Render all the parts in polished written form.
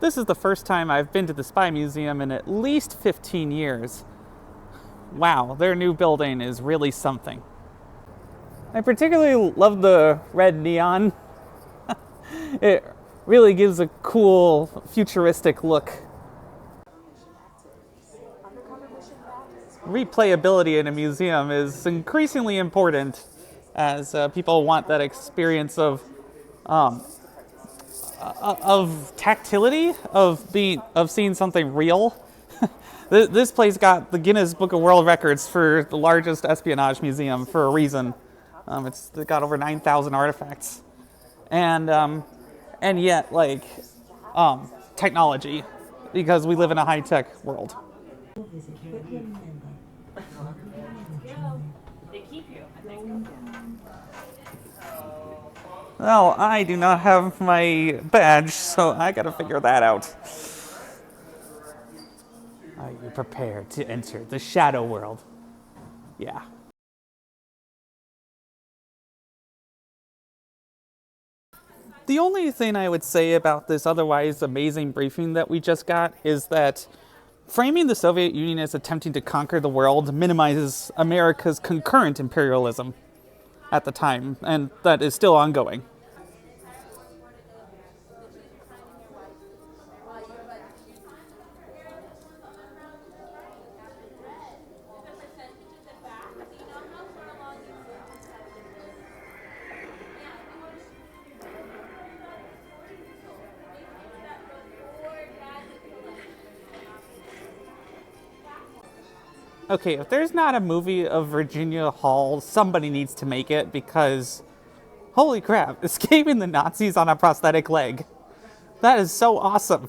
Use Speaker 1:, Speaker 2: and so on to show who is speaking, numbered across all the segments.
Speaker 1: This is the first time I've been to the Spy Museum in at least 15 years. Wow, their new building is really something. I particularly love the red neon. It really gives a cool, futuristic look. Replayability in a museum is increasingly important as people want that experience of tactility, of seeing something real. This place got the Guinness Book of World Records for the largest espionage museum for a reason. It's got over 9,000 artifacts, and yet technology, because we live in a high-tech world.
Speaker 2: They keep you, I think.
Speaker 1: Well, I do not have my badge, so I gotta figure that out. Are you prepared to enter the shadow world? Yeah. The only thing I would say about this otherwise amazing briefing that we just got is that framing the Soviet Union as attempting to conquer the world minimizes America's concurrent imperialism at the time, and that is still ongoing. Okay, if there's not a movie of Virginia Hall, somebody needs to make it, because holy crap, escaping the Nazis on a prosthetic leg. That is so awesome.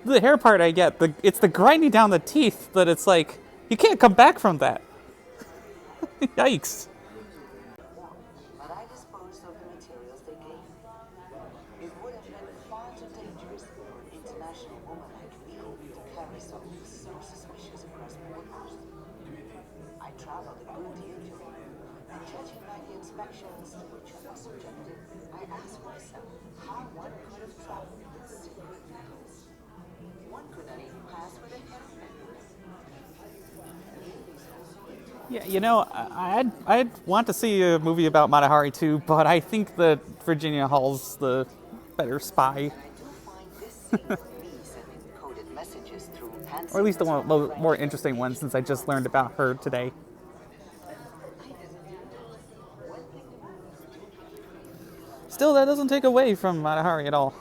Speaker 1: The hair part I get, it's the grinding down the teeth that it's like, you can't come back from that. Yikes.
Speaker 3: But I disposed of the materials they gave me. It would have been far too dangerous for an international woman like me to carry something so suspicious across borders. I traveled a good deal, and judging by the inspections to which I was subjected, I asked myself how one could have traveled with secret vehicles. One could not even pass with a hairpin.
Speaker 1: Yeah, you know, I'd want to see a movie about Matahari too, but I think that Virginia Hall's the better spy. Or at least the more interesting one, since I just learned about her today. Still, that doesn't take away from Matahari at all.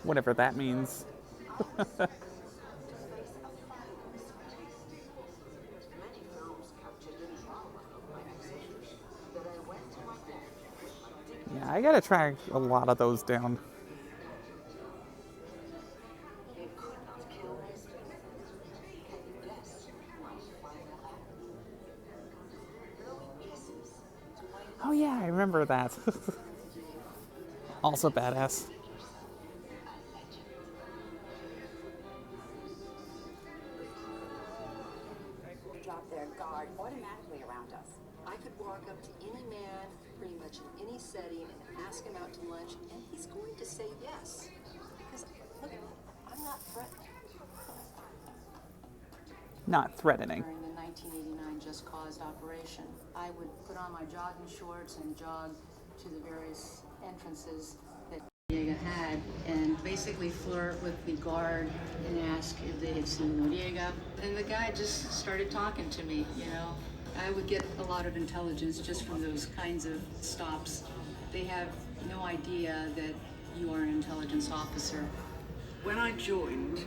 Speaker 1: Whatever that means. Yeah, I gotta track a lot of those down. Oh yeah, I remember that. Also badass.
Speaker 4: Drop their guard automatically around us. I could walk up to any man, pretty much in any setting, and ask him out to lunch, and he's going to say yes. Because, look, I'm not threatened.
Speaker 1: Not threatening.
Speaker 4: During the 1989 Just Cause operation, I would put on my jogging shorts and jog to the various entrances that
Speaker 5: had and basically flirt with the guard and ask if they had seen Noriega. And the guy just started talking to me, you know. I would get a lot of intelligence just from those kinds of stops. They have no idea that you are an intelligence officer.
Speaker 6: When I joined,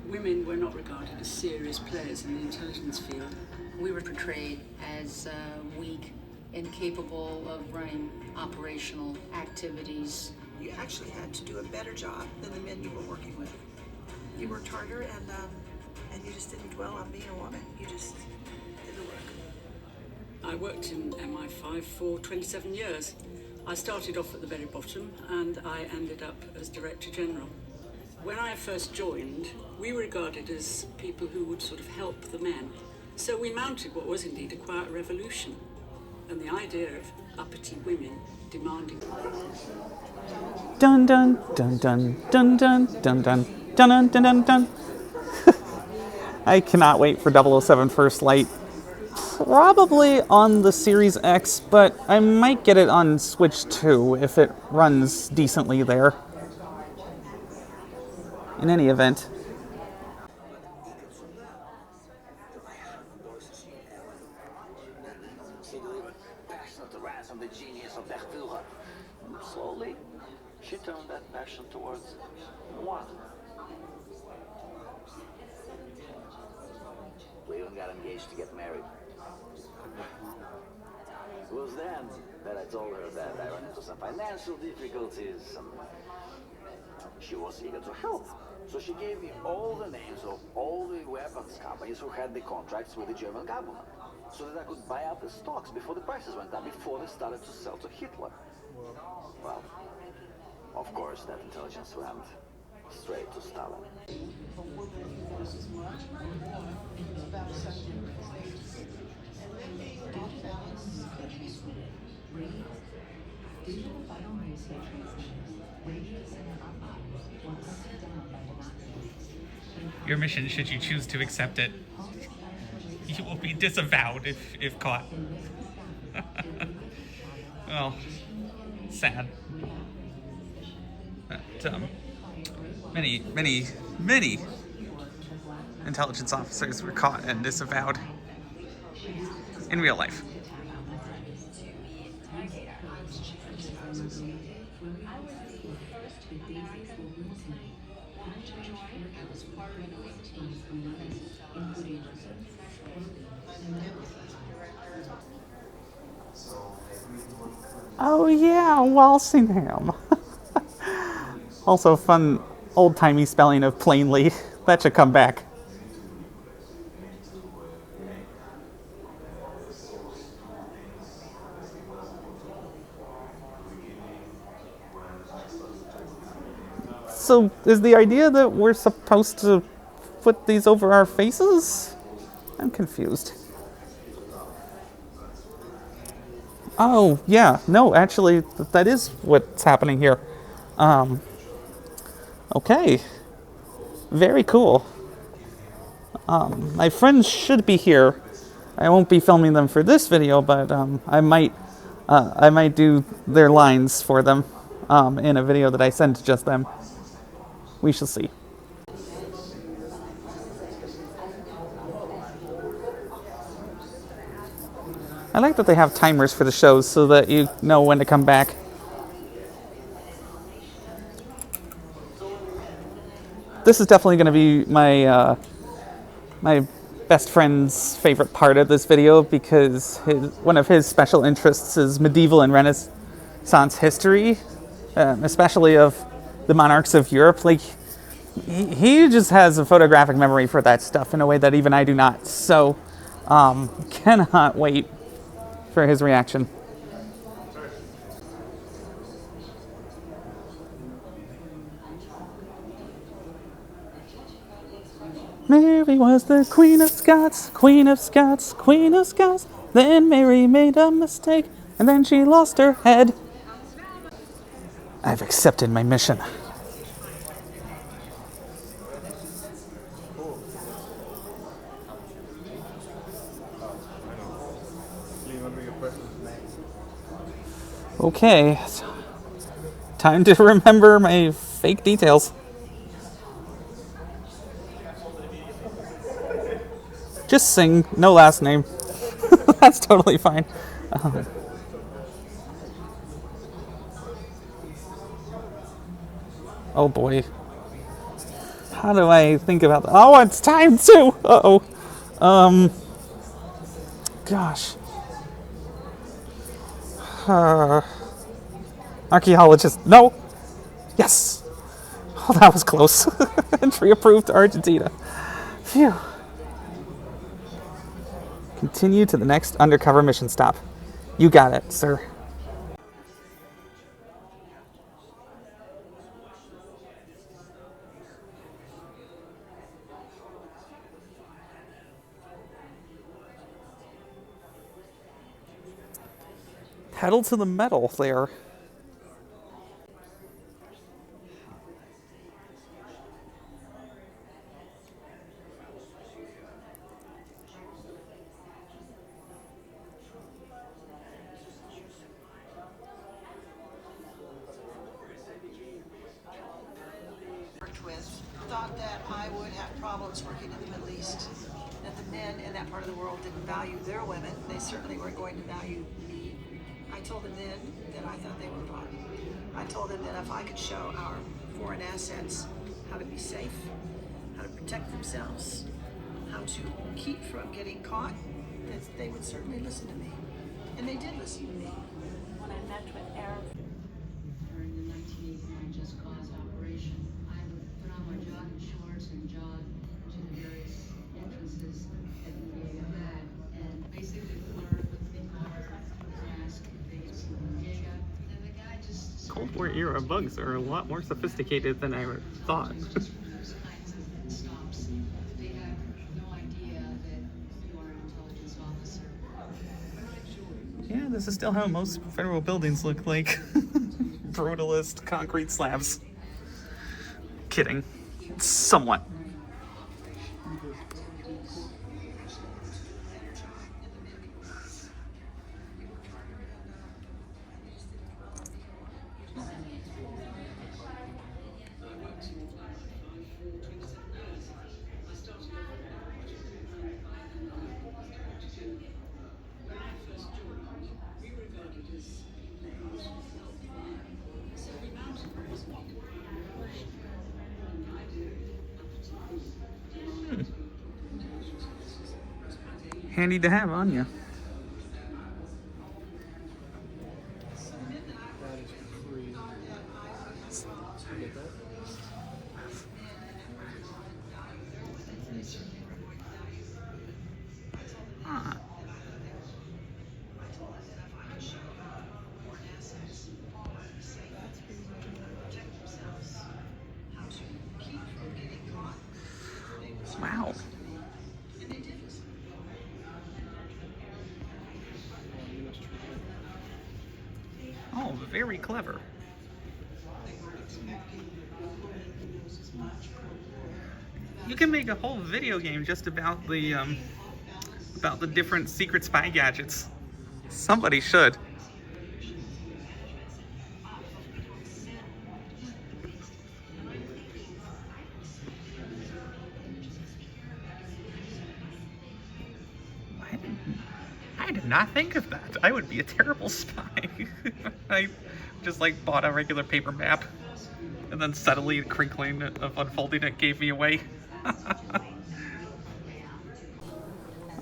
Speaker 6: women were not regarded as serious players in the intelligence field.
Speaker 5: We were portrayed as weak, incapable of running operational activities.
Speaker 7: You actually had to do a better job than the men you were working with. You worked harder, and you just didn't dwell on being a woman. You just did the work.
Speaker 6: I worked in MI5 for 27 years. I started off at the very bottom, and I ended up as Director General. When I first joined, we were regarded as people who would sort of help the men. So we mounted what was indeed a quiet revolution. And the idea of uppity women demanding.
Speaker 1: Dun dun dun dun dun dun dun dun dun dun dun dun. I cannot wait for 007 First Light. Probably on the Series X, but I might get it on Switch 2 if it runs decently there. In any event.
Speaker 8: Slowly, she turned that passion towards one. We even got engaged to get married. It was then that I told her that I ran into some financial difficulties. She was eager to help. So she gave me all the names of all the weapons companies who had the contracts with the German government, so that I could buy out the stocks before the prices went up, before they started to sell to Hitler. Well, of course, that intelligence went straight to Stalin.
Speaker 1: Your mission, should you choose to accept it, you will be disavowed if caught. Well, sad. But, many intelligence officers were caught and disavowed in real life. Oh yeah, Walsingham. Also fun old-timey spelling of plainly. That should come back. So is the idea that we're supposed to put these over our faces? I'm confused. Oh, yeah. No, actually, that is what's happening here. Okay. Very cool. My friends should be here. I won't be filming them for this video, but I might do their lines for them in a video that I send to just them. We shall see. I like that they have timers for the shows so that you know when to come back. This is definitely going to be my my best friend's favorite part of this video, because one of his special interests is medieval and Renaissance history, especially of the monarchs of Europe. Like, he just has a photographic memory for that stuff in a way that even I do not. So, cannot wait for his reaction. Mary was the Queen of Scots, Queen of Scots, Queen of Scots. Then Mary made a mistake, and then she lost her head. I've accepted my mission. Okay, time to remember my fake details. Just sing, no last name. That's totally fine. Oh boy. How do I think about that? Oh, it's time to! Uh-oh. Gosh. Archaeologist. No! Yes! Oh, that was close. Entry approved to Argentina. Phew. Continue to the next undercover mission stop. You got it, sir. Pedal to the metal there.
Speaker 7: Worked with thought that I would have problems working in the Middle East, that the men in that part of the world didn't value their women. They certainly weren't going to value me. I told them then that I thought they were fun. I told them that if I could show our foreign assets how to be safe, how to protect themselves, how to keep from getting caught, that they would certainly listen to me. And they did listen to me.
Speaker 2: When I met with Arab
Speaker 5: During the 1989 Just Cause operation, I would put on my jogging shorts and jog to the various entrances that Noriega had, and basically flirt with the guard and ask if they had seen Noriega. And the guy just
Speaker 1: Cold War era bugs are a lot more sophisticated than I thought.
Speaker 5: those kinds of stops. They have no idea that you are an intelligence officer.
Speaker 1: Yeah, this is still how most federal buildings look like. Brutalist concrete slabs. Kidding. Somewhat. Handy to have on you. Wow. Oh, very clever. You can make a whole video game just about the different secret spy gadgets. Somebody should. I did not think of that. I would be a terrible spy. I just like bought a regular paper map, and then suddenly the crinkling of unfolding it gave me away.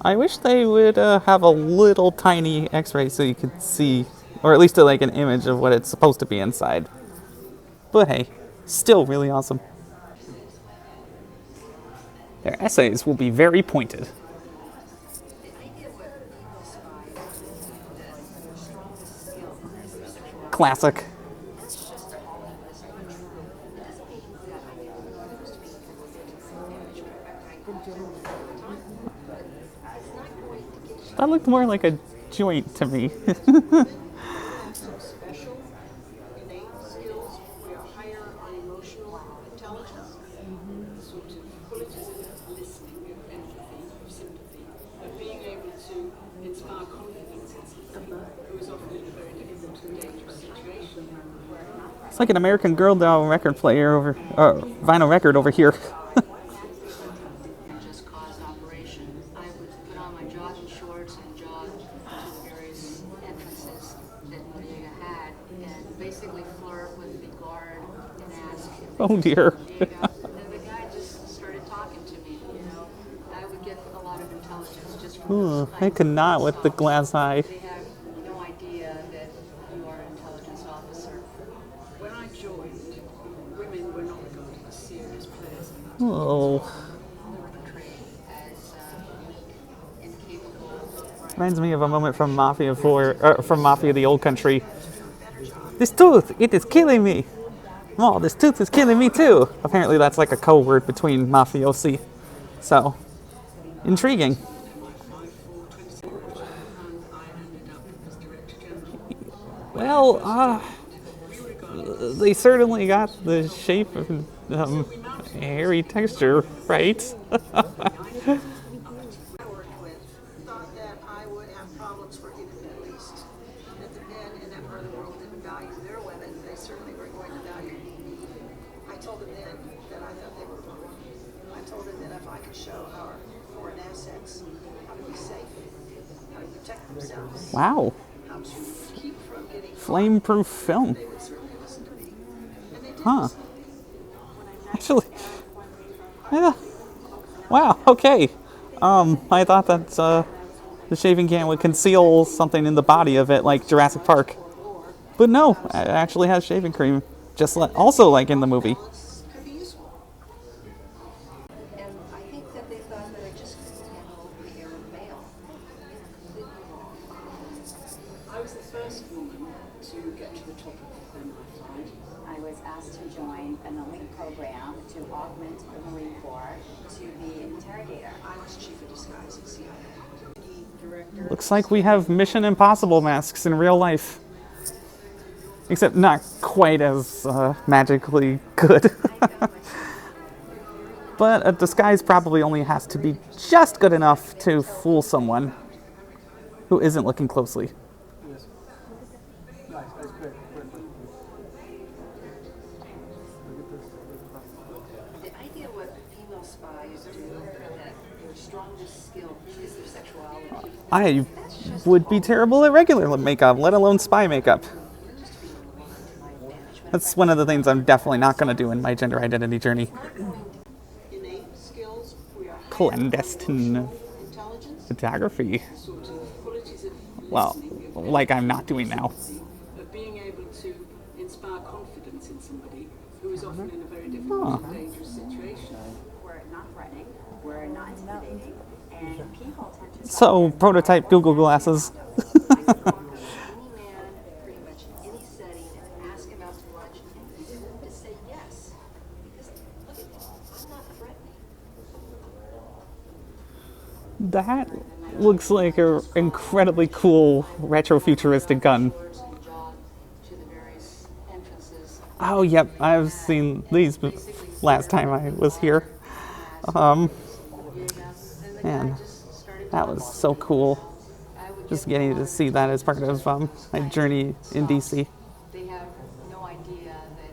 Speaker 1: I wish they would have a little tiny x-ray so you could see, or at least like an image of what it's supposed to be inside. But hey, still really awesome. Their essays will be very pointed. Classic. That looked more like a joint to me.
Speaker 7: Special innate skills. We are higher on emotional intelligence. Sort of qualities of listening, of empathy, of sympathy, of being able to inspire confidence in someone who is often in a very difficult and dangerous situation.
Speaker 1: It's like an American Girl doll record player over, vinyl record over here.
Speaker 5: Just cause operation. I would put on my jogging shorts and jog to the various entrances that Noriega had, and basically flirt with the guard and ask if they
Speaker 1: Oh
Speaker 5: could see
Speaker 1: dear.
Speaker 5: Noriega. And the guy just started talking to me. You know, I would get a lot of intelligence just from those
Speaker 1: I
Speaker 5: kinds
Speaker 1: could
Speaker 5: of
Speaker 1: not with the
Speaker 5: talks.
Speaker 1: glass eye.
Speaker 5: They have no idea that you are an intelligence officer.
Speaker 6: When I joined, women were not regarded as serious players.
Speaker 1: Oh,
Speaker 5: They were portrayed as weak, incapable.
Speaker 1: reminds me of a moment from Mafia 4, from Mafia: The Old Country. This tooth, it is killing me. Oh, this tooth is killing me too. Apparently, that's like a code word between mafiosi. So, intriguing.
Speaker 6: And I ended up as Director General.
Speaker 1: Well, they certainly got the shape and hairy texture right.
Speaker 7: I worked with thought that I would have problems working in the Middle East. That the men in that part of the world didn't value their women. They certainly weren't going to value me. I told them then that I thought they were wrong. I told them that if I could show our foreign assets how to be safe, how to protect themselves,
Speaker 1: Wow,
Speaker 7: how to keep from getting caught,
Speaker 1: flame-proof film.
Speaker 7: they would certainly listen to me. And they did
Speaker 1: Huh.
Speaker 7: listen to me.
Speaker 1: Actually, yeah. Wow. Okay. I thought that the shaving can would conceal something in the body of it, like Jurassic Park. But no, it actually has shaving cream, just also like in the movie.
Speaker 7: Could be useful.
Speaker 4: And I think that they thought that I just couldn't handle the Arab male. They were completely wrong.
Speaker 6: I was the first woman to get to the top of the MI5.
Speaker 9: I was asked to join an elite program to augment the Marine Corps to be an interrogator.
Speaker 7: I was chief of disguise at CIA. Director.
Speaker 1: Looks like we have Mission Impossible masks in real life. Except not quite as magically good. But a disguise probably only has to be just good enough to fool someone who isn't looking closely.
Speaker 4: The idea what female spies do, that their strongest skill is their sexuality.
Speaker 1: I would be terrible at regular makeup, let alone spy makeup. That's one of the things I'm definitely not going to do in my gender identity journey.
Speaker 7: Innate skills, we are
Speaker 1: Clandestine
Speaker 7: intelligence,
Speaker 1: photography.
Speaker 6: Sort of qualities of
Speaker 1: Well,
Speaker 6: listening,
Speaker 1: like I'm not doing now.
Speaker 6: of being able to inspire confidence in somebody who is often in a very difficult and dangerous situation.
Speaker 9: We're not threatening, we're not intimidating, and people tend to...
Speaker 1: So, prototype Google glasses.
Speaker 4: Any man, pretty much in any setting, and ask him out to lunch, and he's going to say yes. Because look at this, I'm not threatening.
Speaker 1: That looks like an incredibly cool retro-futuristic gun.
Speaker 5: Shorts and jog to the various entrances.
Speaker 1: Oh, yep, I've seen these last time I was here. Man, that was so cool. Just getting to see that as part of my journey in DC.
Speaker 5: They have no idea that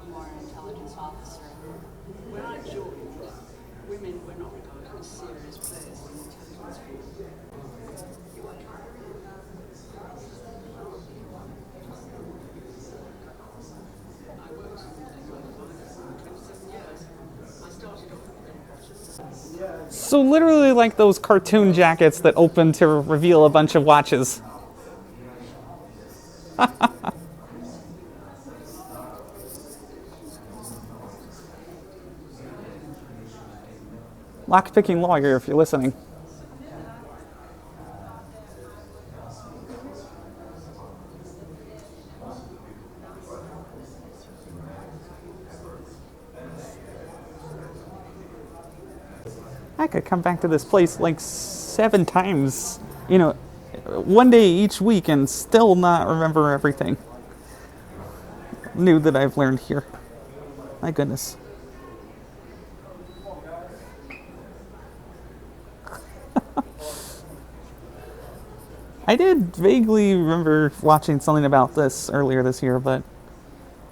Speaker 5: you are an intelligence officer.
Speaker 6: When I joined, women were not regarded as serious players in the intelligence field. I worked in the MI5 for 27 years. I started off at the bottom.
Speaker 1: So literally like those cartoon jackets that open to reveal a bunch of watches. Lock-picking lawyer, if you're listening. I could come back to this place like 7 times, you know, one day each week and still not remember everything new that I've learned here. My goodness. I did vaguely remember watching something about this earlier this year, but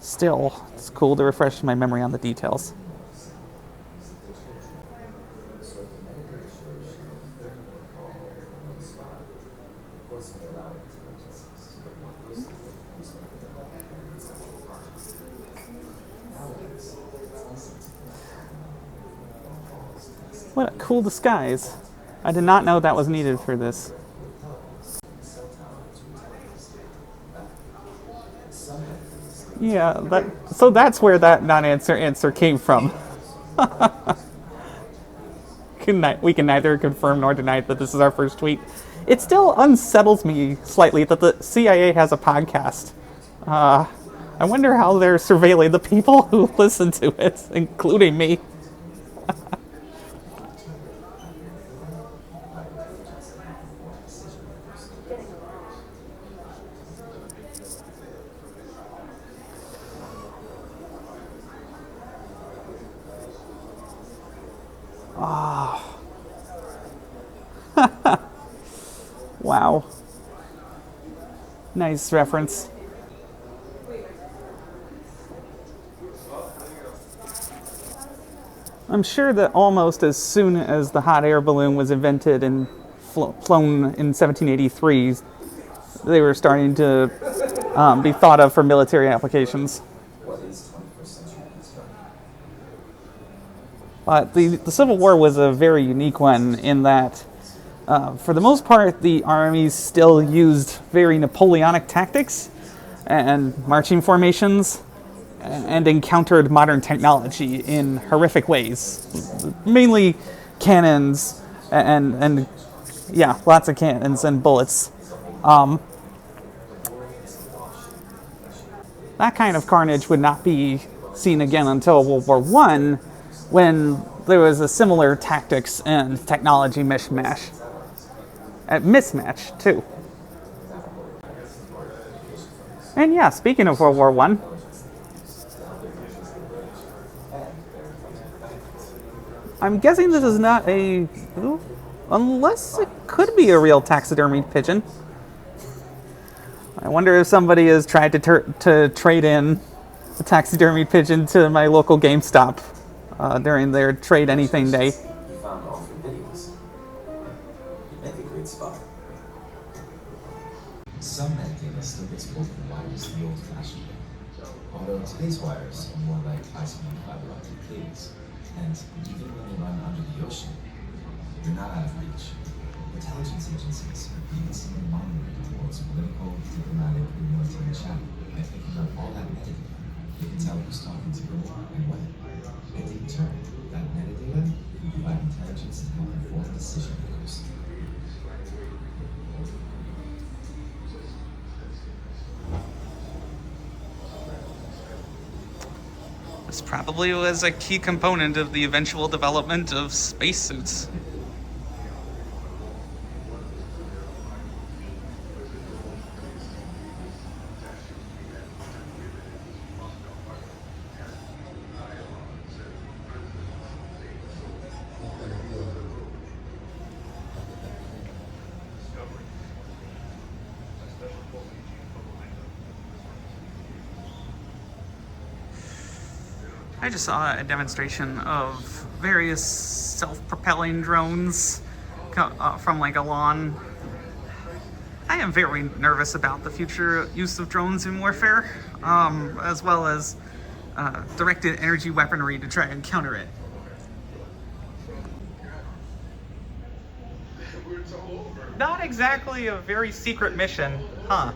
Speaker 1: Still, it's cool to refresh my memory on the details. What a cool disguise. I did not know that was needed for this. Yeah, so that's where that non-answer answer came from. We can neither confirm nor deny that this is our first tweet. It still unsettles me slightly that the CIA has a podcast. I wonder how they're surveilling the people who listen to it, including me. Wow. Nice reference. I'm sure that almost as soon as the hot air balloon was invented and flown in 1783, they were starting to be thought of for military applications. But the Civil War was a very unique one in that, for the most part, the armies still used very Napoleonic tactics and marching formations and encountered modern technology in horrific ways. Mainly cannons and yeah, lots of cannons and bullets. That kind of carnage would not be seen again until World War I, when there was a similar tactics and technology mismatch, too. And yeah, speaking of World War I, I'm guessing this is not a... unless it could be a real taxidermied pigeon. I wonder if somebody has tried to trade in a taxidermied pigeon to my local GameStop during their Trade Anything Day.
Speaker 10: Found all the videos. You make a great spot. Some net data still gets pulled from wires the old-fashioned way, although today's wires are more like high-speed fiber optic cables. And even when they run under the ocean, you're not out of reach. Intelligence agencies are constantly monitoring towards political, diplomatic, and military chatter. By picking up all that metadata, they can tell who's talking to whom and when. And in turn, that metadata can provide intelligence to help inform decision makers.
Speaker 1: This probably was a key component of the eventual development of spacesuits. I just saw a demonstration of various self-propelling drones from like a lawn. I am very nervous about the future use of drones in warfare, as well as directed energy weaponry to try and counter it. Not exactly a very secret mission, huh?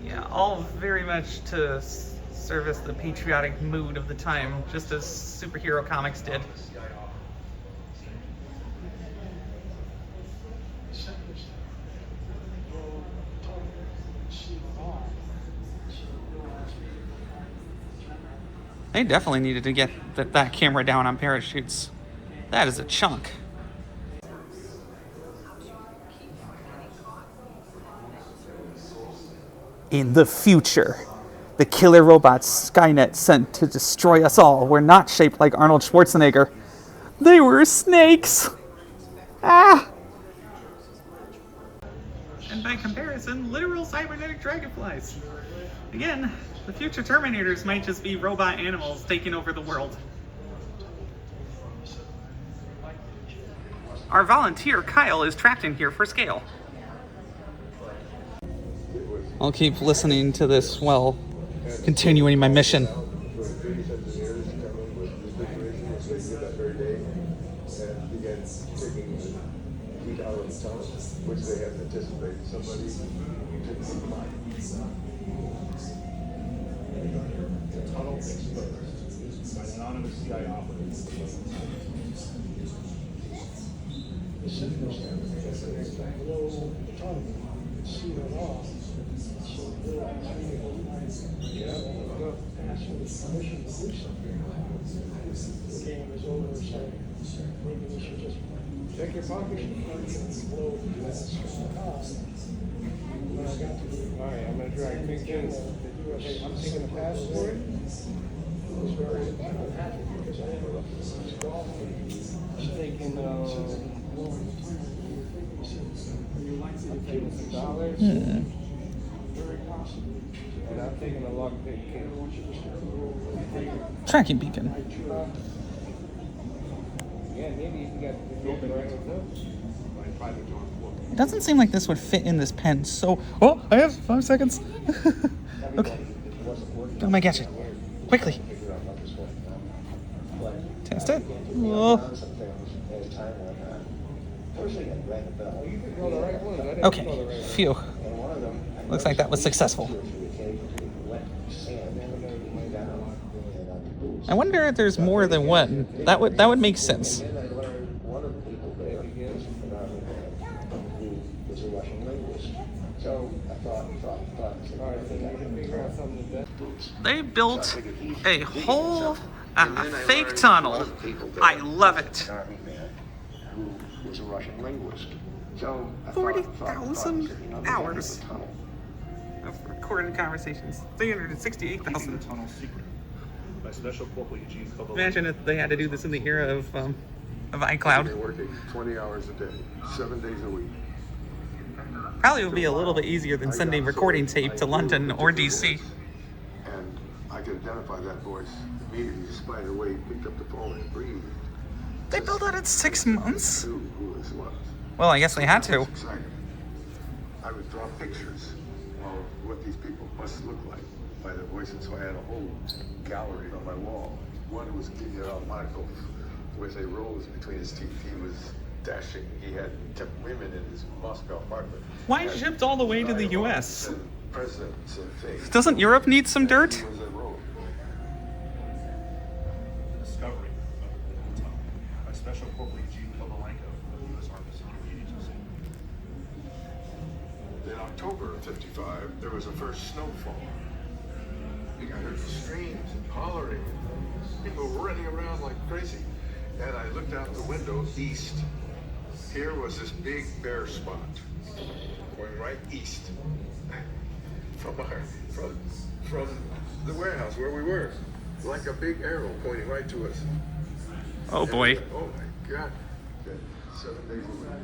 Speaker 1: Yeah, all very much to service the patriotic mood of the time, just as superhero comics did. They definitely needed to get that camera down on parachutes. That is a chunk. In the future, the killer robots Skynet sent to destroy us all were not shaped like Arnold Schwarzenegger. They were snakes! Ah! And by comparison, literal cybernetic dragonflies. Again, the future Terminators might just be robot animals taking over the world. Our volunteer, Kyle, is trapped in here for scale. I'll keep listening to this while continuing my mission.
Speaker 11: Which they hadn't anticipated. Somebody didn't see mine. The tunnel exposed by an anonymous CIA operator. The signal below the tunnel. See it all. Yeah, mission to do something. The game is over, so maybe we should just check your pockets and blow the US cost. When I got to alright, I'm gonna drag Big Jim. Hey, I'm taking a passport. I was very happy because I ended up taking some dollars. Very possible. And I'm taking a lock pick.
Speaker 1: Tracking beacon.
Speaker 11: Yeah, maybe you can get the right
Speaker 1: It doesn't seem like this would fit in this pen, so... Oh, I have 5 seconds. Okay. Go my gadget. Quickly. Test it. Oh. Okay, phew. Looks like that was successful. I wonder if there's more than one. That would make sense. They built a whole fake tunnel. I love it. 40,000 hours of recorded conversations. 368,000.
Speaker 11: My special corporal Eugene Kovalevsky.
Speaker 1: Imagine if they had to do this in the era of iCloud.
Speaker 11: They're working 20 hours a day, 7 days a week.
Speaker 1: Probably would be a little bit easier than sending recording tape to London or DC.
Speaker 11: And I could identify that voice immediately just by the way he picked up the phone and breathed.
Speaker 1: They built that in 6 months?
Speaker 11: Who this was.
Speaker 1: Well, I guess they had to.
Speaker 11: Exciting. I would draw pictures of what these people must look like by their voices. So I had a whole gallery on my wall. One was Gideon Almarkov with a rose between his teeth. He was dashing. He had kept women in his Moscow apartment.
Speaker 1: Why shipped all the way to the US?
Speaker 11: Presidents and things.
Speaker 1: Doesn't Europe need some dirt?
Speaker 11: He was a rogue. Discovery of the tunnel by Special Corporal Eugene Kovalenko of the U.S. Army Security Agency. In October of '55, there was a first snowfall. I heard screams and hollering, people running around like crazy. And I looked out the window east. Here was this big bare spot going right east from the warehouse where we were, like a big arrow pointing right to us.
Speaker 1: Oh boy.
Speaker 11: And, oh my God. 7 days away.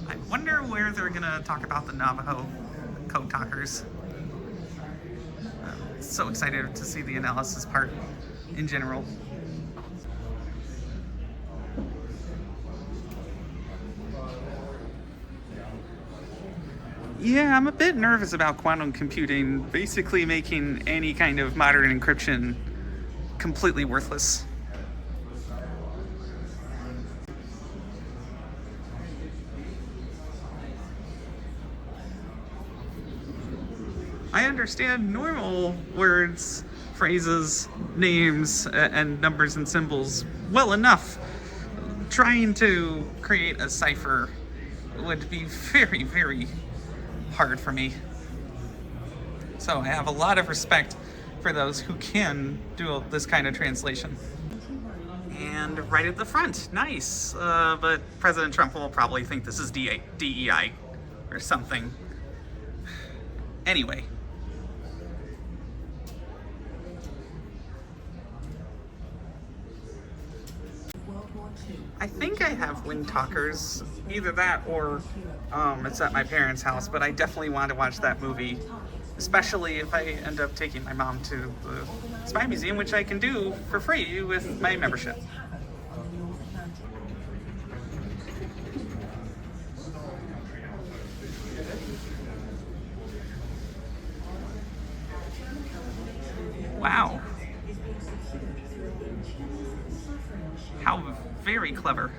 Speaker 1: I wonder where they're gonna talk about the Navajo code talkers. I'm so excited to see the analysis part in general. Yeah, I'm a bit nervous about quantum computing basically making any kind of modern encryption completely worthless. I understand normal words, phrases, names, and numbers and symbols well enough. Trying to create a cipher would be very, very hard for me. So I have a lot of respect for those who can do this kind of translation. And right at the front, nice. But President Trump will probably think this is DEI. or something. Anyway. I think I have Wind Talkers, either that or it's at my parents' house, but I definitely want to watch that movie, especially if I end up taking my mom to the Spy Museum, which I can do for free with my membership. Wow. How very clever.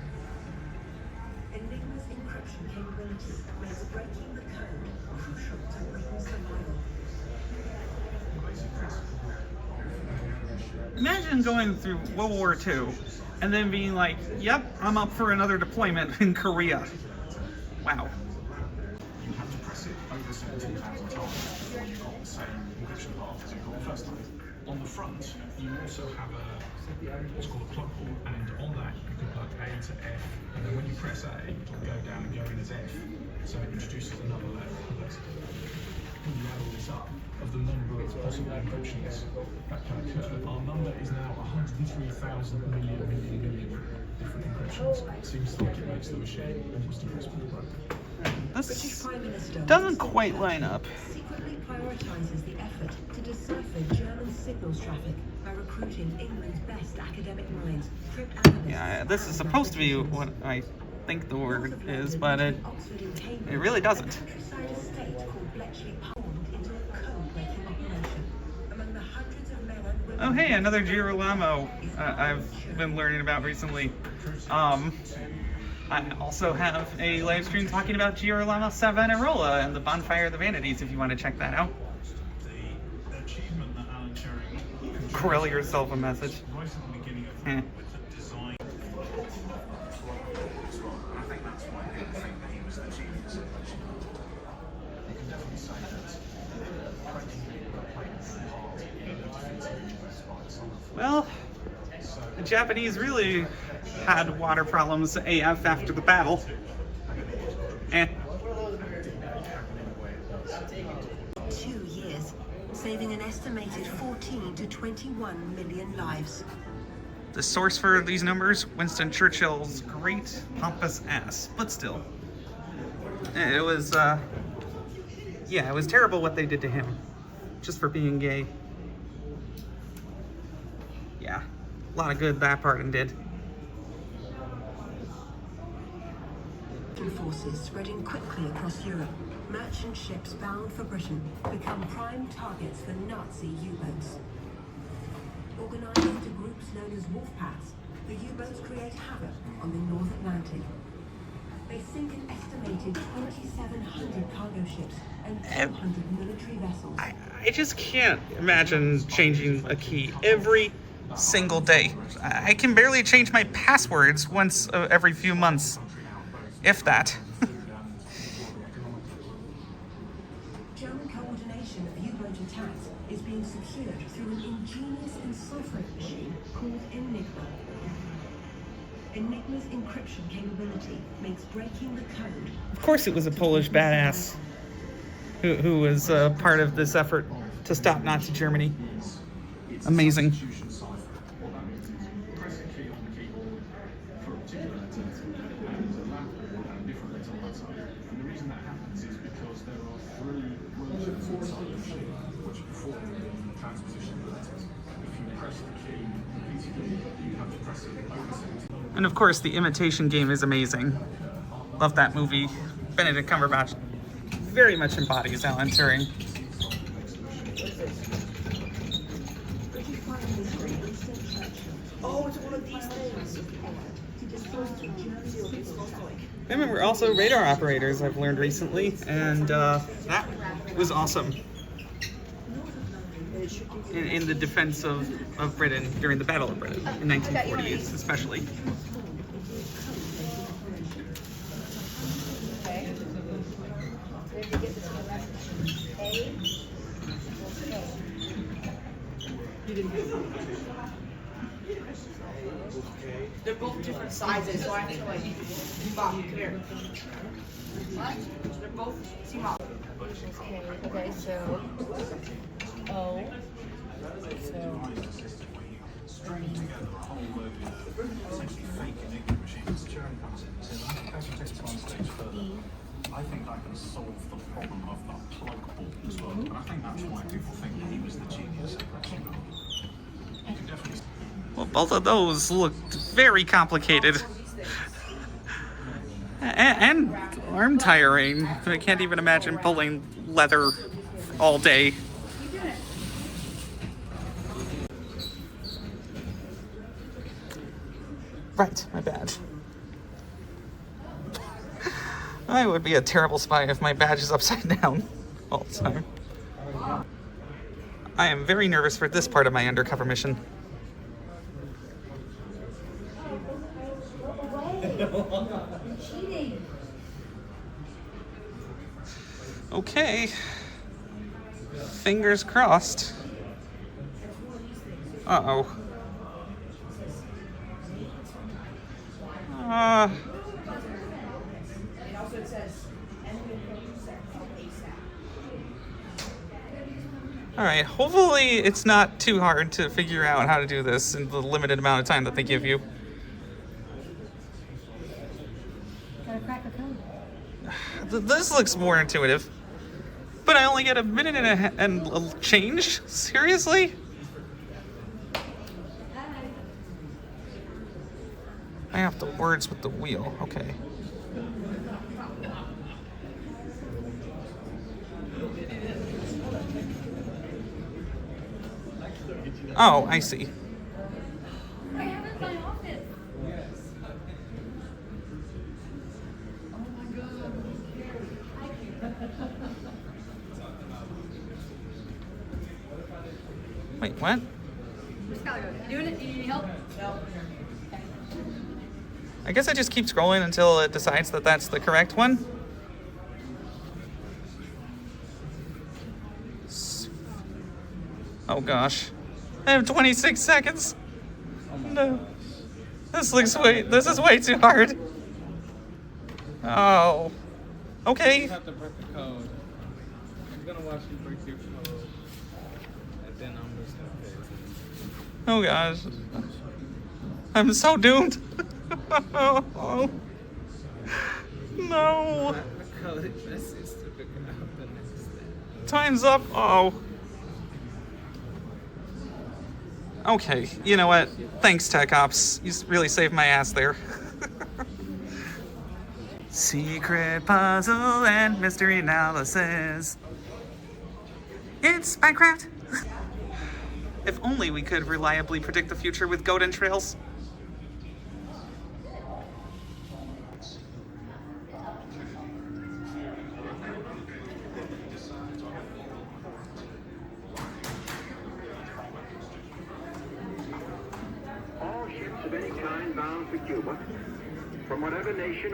Speaker 3: Enigma's encryption capability makes breaking the code crucial to Britain's survival.
Speaker 1: Imagine going through World War II and then being like, yep, I'm up for another deployment in Korea. Wow.
Speaker 11: You have to press it over 17,000 times before you got the same encryption path as you got the first time. On the front, you also have what's called a plug port, and on that you can plug A to F, and then when you press A, it'll go down and go in as F, so it introduces another layer of complexity. When you add all this up, of the number of possible encryptions that can occur, our number is now 103,000 million different encryptions. It seems like it makes the machine almost impossible to break.
Speaker 1: This doesn't quite line up.
Speaker 3: Secretly prioritizes the effort to decipher German signals traffic by recruiting England's best academic minds.
Speaker 1: Yeah, this is supposed to be what I think the word is, but it really doesn't. Oh hey, another Girolamo I've been learning about recently. I also have a live stream talking about Girolamo Savonarola and the Bonfire of the Vanities if you want to check that out. Grill yourself a message. Eh. Well, the Japanese really had water problems AF after the battle. Eh.
Speaker 3: 2 years, saving an estimated 14 to 21 million lives.
Speaker 1: The source for these numbers, Winston Churchill's great pompous ass, but still. It was, yeah, it was terrible what they did to him, just for being gay. Yeah, a lot of good that pardon did.
Speaker 3: Forces spreading quickly across Europe, merchant ships bound for Britain become prime targets for Nazi U-boats. Organized into groups known as wolf packs, the U-boats create havoc on the North Atlantic. They sink an estimated 2,700 cargo ships and 200 military vessels.
Speaker 1: I just can't imagine changing a key every single day. I can barely change my passwords once every few months. If that.
Speaker 3: German coordination of U-boat attacks is being secured through an ingenious enciphering machine called Enigma. Enigma's encryption capability makes breaking the code.
Speaker 1: Of course it was a Polish badass who was part of this effort to stop Nazi Germany. Amazing. And of course, the Imitation Game is amazing. Love that movie. Benedict Cumberbatch very much embodies Alan Turing.
Speaker 3: Oh, it's one of these things.
Speaker 1: I remember also radar operators I've learned recently, and that was awesome. In the defense of Britain during the Battle of Britain in 1948, especially.
Speaker 12: They're both different sizes, so I have to like, Mom, come here. What? They're both, see Mom.
Speaker 5: Okay, so O. So
Speaker 13: stringing together a whole load of essentially fake Enigma machines. Turing comes in and says, I think I can take this one stage further. I think I can solve the problem of the plug ball as well. And I think that's why people think he was the genius. You can definitely.
Speaker 1: Well, both of those looked very complicated. And arm tiring. I can't even imagine pulling leather all day. Right, my badge. I would be a terrible spy if my badge is upside down all the time. I am very nervous for this part of my undercover mission. Okay. Fingers crossed. Uh-oh. Alright, hopefully it's not too hard to figure out how to do this in the limited amount of time that they give you.
Speaker 5: gotta crack a code.
Speaker 1: This looks more intuitive. But I only get a minute and a change? Seriously? I have the words with the wheel. Okay. Oh, I see.
Speaker 5: I haven't my office.
Speaker 1: Wait, what?
Speaker 5: You doing it? Do you need help? No.
Speaker 1: I guess I just keep scrolling until it decides that that's the correct one. Oh gosh. I have 26 seconds. No. This is way too hard. Oh. Okay.
Speaker 14: You have to break the code. I'm gonna watch you break your code. And then I'm just gonna pay attention.
Speaker 1: Oh gosh. I'm so doomed. Oh. No.
Speaker 14: The code exists to figure out the next step.
Speaker 1: Time's up. Oh. Okay, you know what? Thanks, Tech Ops. You really saved my ass there. Secret puzzle and mystery analysis. It's SPYCRAFT. If only we could reliably predict the future with goat entrails.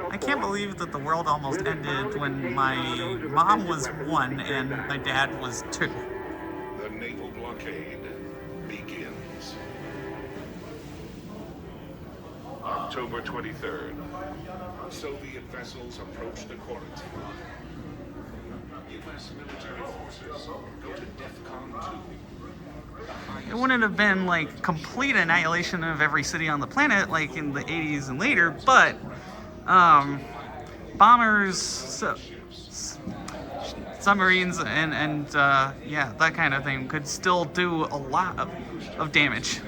Speaker 1: I can't believe that the world almost ended when my mom was 1 and my dad was 2.
Speaker 15: The naval blockade begins. October 23rd. Soviet vessels approach the quarantine. U.S. military forces go to DEFCON 2.
Speaker 1: It wouldn't have been like complete annihilation of every city on the planet like in the 80s and later, but bombers, submarines, and yeah, that kind of thing could still do a lot of damage.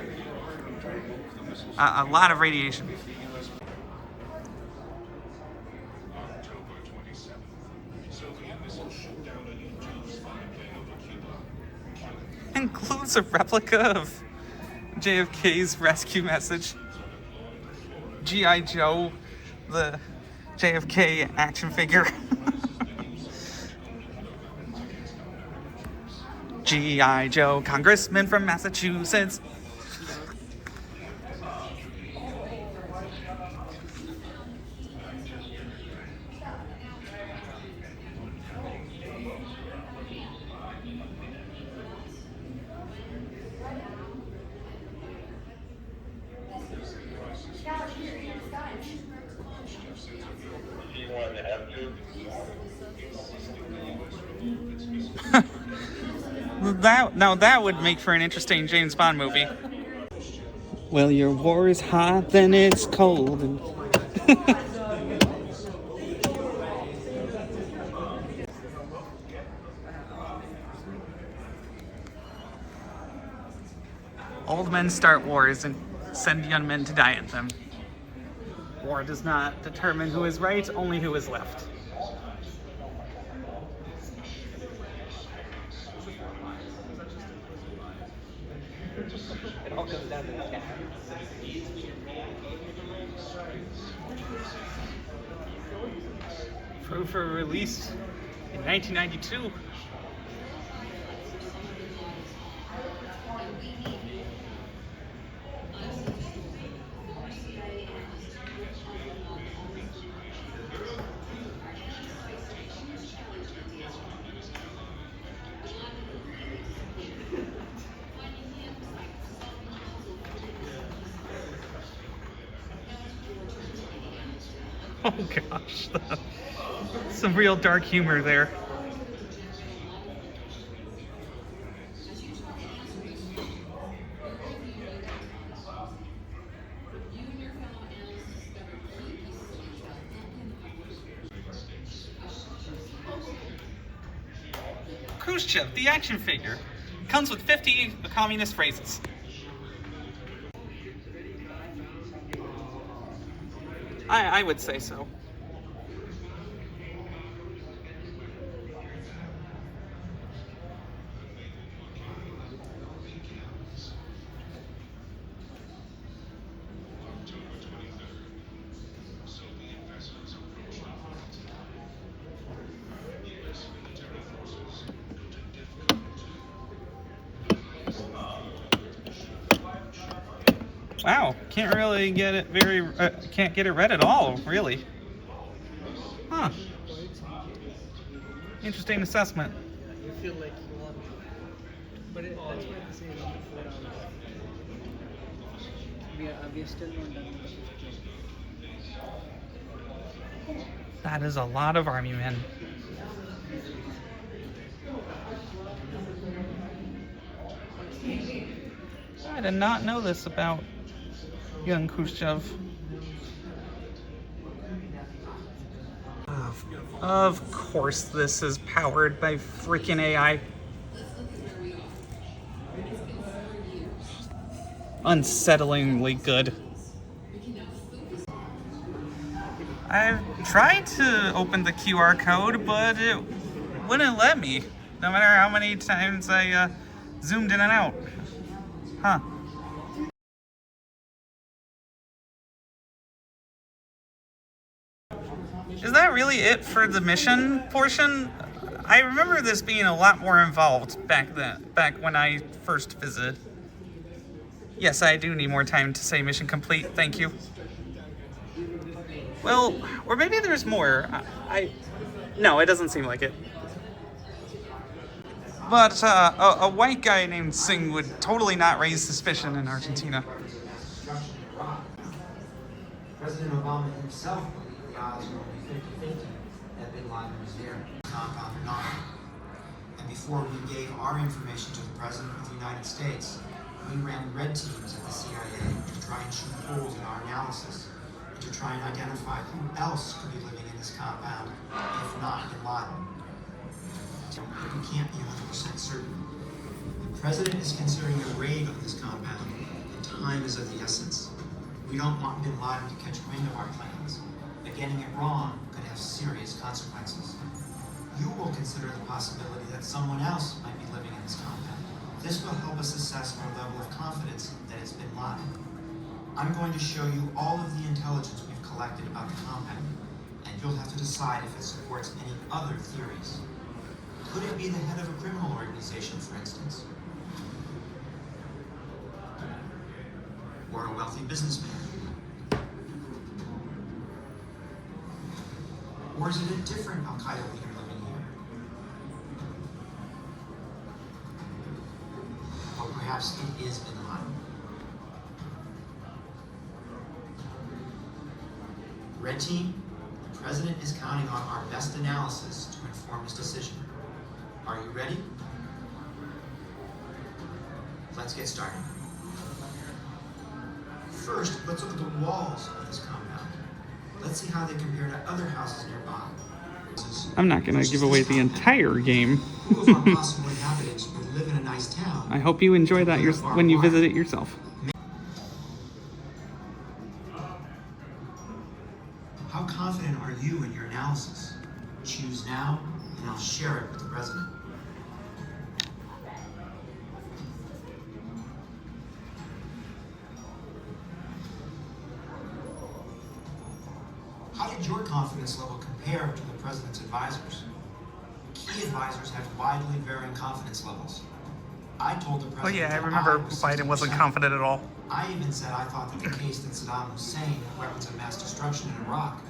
Speaker 1: A lot of radiation. Includes a replica of JFK's rescue message. G.I. Joe, the JFK action figure. G.I. Joe, congressman from Massachusetts. That would make for an interesting James Bond movie. Well, your war is hot, then it's cold. And old men start wars and send young men to die in them. War does not determine who is right, only who is left. It all comes down to the cat. Approved for release in 1992. Oh gosh, some real dark humor there. Khrushchev, the action figure, comes with 50 communist phrases. I would say so. Wow, can't really get it can't get it read at all, really. Huh. Interesting assessment.
Speaker 11: You feel like you want to. But that's why they say we are still not done with the 50.
Speaker 1: That is a lot of army men. I did not know this about young Khrushchev. Of course this is powered by freaking AI. Unsettlingly good. I've tried to open the QR code, but it wouldn't let me, no matter how many times I zoomed in and out. Huh. Is that really it for the mission portion? I remember this being a lot more involved back when I first visited. Yes, I do need more time to say mission complete, thank you. Well, or maybe there's more. No, it doesn't seem like it. But a white guy named Singh would totally not raise suspicion in Argentina.
Speaker 16: President Obama himself believed the odds were only 50-50 that Bin Laden was there, compound or not. And before we gave our information to the President of the United States, we ran red teams at the CIA to try and shoot holes in our analysis, and to try and identify who else could be living in this compound, if not Bin Laden. But we can't be 100% certain. The President is considering a raid on this compound, and time is of the essence. We don't want Bin Laden to catch wind of our plans, but getting it wrong could have serious consequences. You will consider the possibility that someone else might be living in this compound. This will help us assess our level of confidence that it's Bin Laden. I'm going to show you all of the intelligence we've collected about the compound, and you'll have to decide if it supports any other theories. Could it be the head of a criminal organization, for instance? Or a wealthy businessman? Or is it a different Al-Qaeda leader living here? Or perhaps it is Bin Laden. Red team, the The President is counting on our best analysis to inform his decision. Are you ready? Let's get started. First, let's look at the walls of this compound. Let's see how they compare to other houses nearby.
Speaker 1: I'm not gonna give away the entire game.
Speaker 16: Who of our possible inhabitants would live in a nice town?
Speaker 1: I hope you enjoy that when you visit it yourself.
Speaker 16: How confident are you in your analysis? Choose now, and I'll share it with the President. How did your confidence level compare to the President's advisors? Key advisors have widely varying confidence levels. I told the President.
Speaker 1: Oh yeah, I remember Biden wasn't confident at all.
Speaker 16: I even said I thought that the case that Saddam Hussein had weapons of mass destruction in Iraq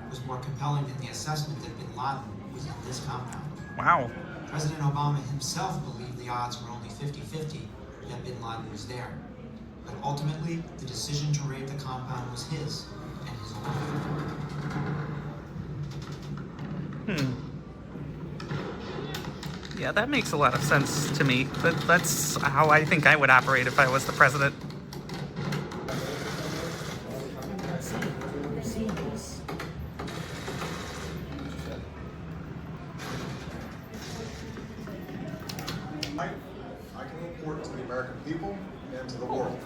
Speaker 16: was more compelling than the assessment that bin Laden was in this compound.
Speaker 1: Wow.
Speaker 16: President Obama himself believed the odds were only 50-50 that bin Laden was there. But ultimately, the decision to raid the compound was his and his alone.
Speaker 1: Yeah, that makes a lot of sense to me. That's how I think I would operate if I was the president.
Speaker 17: I can report to the American people and to the world.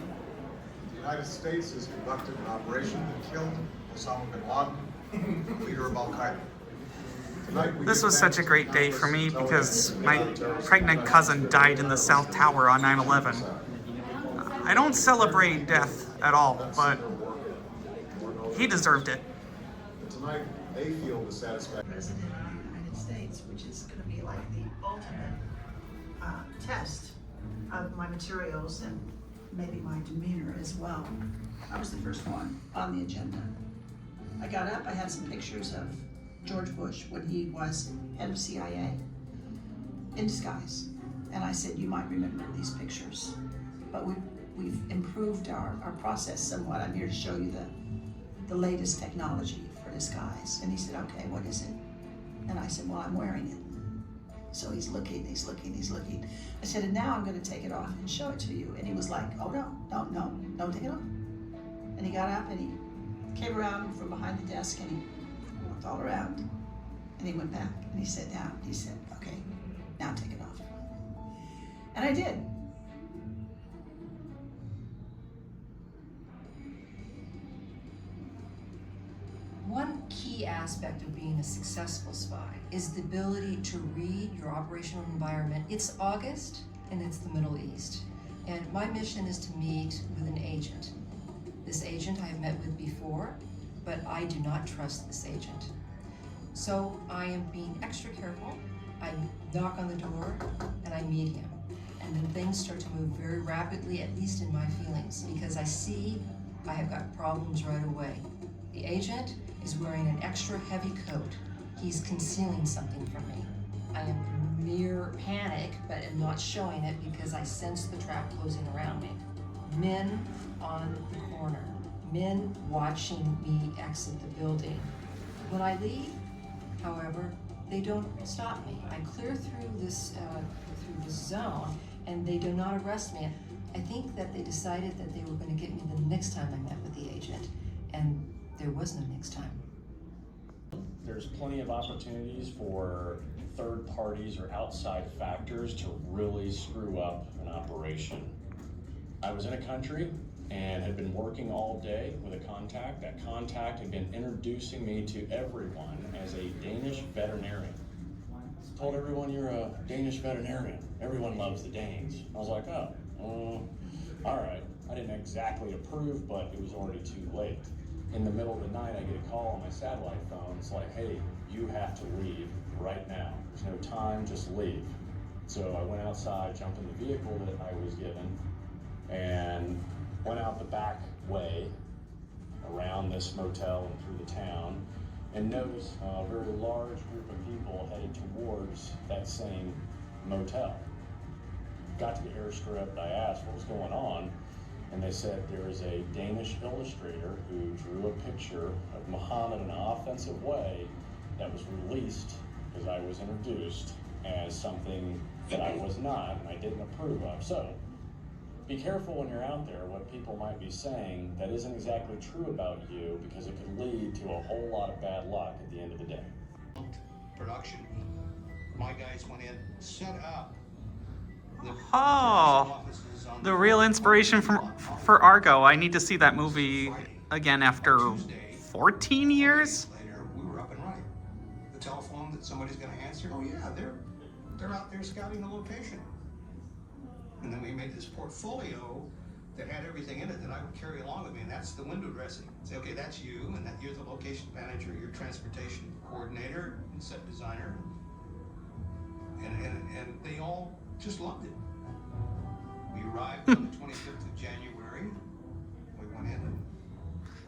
Speaker 17: The United States has conducted an operation that killed Osama bin Laden, leader of Al Qaeda.
Speaker 1: This was such a great day for me because my pregnant cousin died in the South Tower on 9/11. I don't celebrate death at all, but he deserved it.
Speaker 17: Tonight, they feel the satisfaction.
Speaker 7: President of the United States, which is going to be like the ultimate test of my materials and maybe my demeanor as well. I was the first one on the agenda. I got up, I had some pictures of George Bush when he was head of CIA in disguise. And I said, you might remember these pictures, but we've improved our process somewhat. I'm here to show you the latest technology for disguise. And he said, okay, what is it? And I said, well, I'm wearing it. So he's looking. I said, and now I'm gonna take it off and show it to you. And he was like, oh no, don't take it off. And he got up and he came around from behind the desk and he walked all around. And he went back and he sat down. He said, okay, now take it off. And I did.
Speaker 4: One key aspect of being a successful spy is the ability to read your operational environment. It's August and it's the Middle East. And my mission is to meet with an agent. This agent I have met with before, but I do not trust this agent. So I am being extra careful. I knock on the door and I meet him. And then things start to move very rapidly, at least in my feelings, because I see I have got problems right away. The agent is wearing an extra heavy coat. He's concealing something from me. I am in mere panic, but am not showing it because I sense the trap closing around me. Men on the corner, men watching me exit the building. When I leave, however, they don't stop me. I clear through this zone and they do not arrest me. I think that they decided that they were going to get me the next time I met with the agent, and there was no next time.
Speaker 18: There's plenty of opportunities for third parties or outside factors to really screw up an operation. I was in a country and had been working all day with a contact. That contact had been introducing me to everyone as a Danish veterinarian. Told everyone you're a Danish veterinarian. Everyone loves the Danes. I was like, oh, all right. I didn't exactly approve, but it was already too late. In the middle of the night, I get a call on my satellite phone. It's like, hey, you have to leave right now. There's no time, just leave. So I went outside, jumped in the vehicle that I was given, and went out the back way around this motel and through the town, and noticed a very large group of people headed towards that same motel. Got to the airstrip, I asked what was going on, And they said there is a Danish illustrator who drew a picture of Muhammad in an offensive way that was released because I was introduced as something that I was not and I didn't approve of. So be careful when you're out there what people might be saying that isn't exactly true about you, because it could lead to a whole lot of bad luck at the end of the day.
Speaker 19: Production. My guys went in, set up
Speaker 1: Oh, the real inspiration for Argo. I need to see that movie again after 14 years.
Speaker 19: later. We were up and running. The telephone that somebody's going to answer. Oh yeah, they're out there scouting the location. And then we made this portfolio that had everything in it that I would carry along with me, and that's the window dressing. Say, okay, that's you, and that you're the location manager, you're transportation coordinator, and set designer, and they all just loved it. We arrived on the 25th of January. We went in and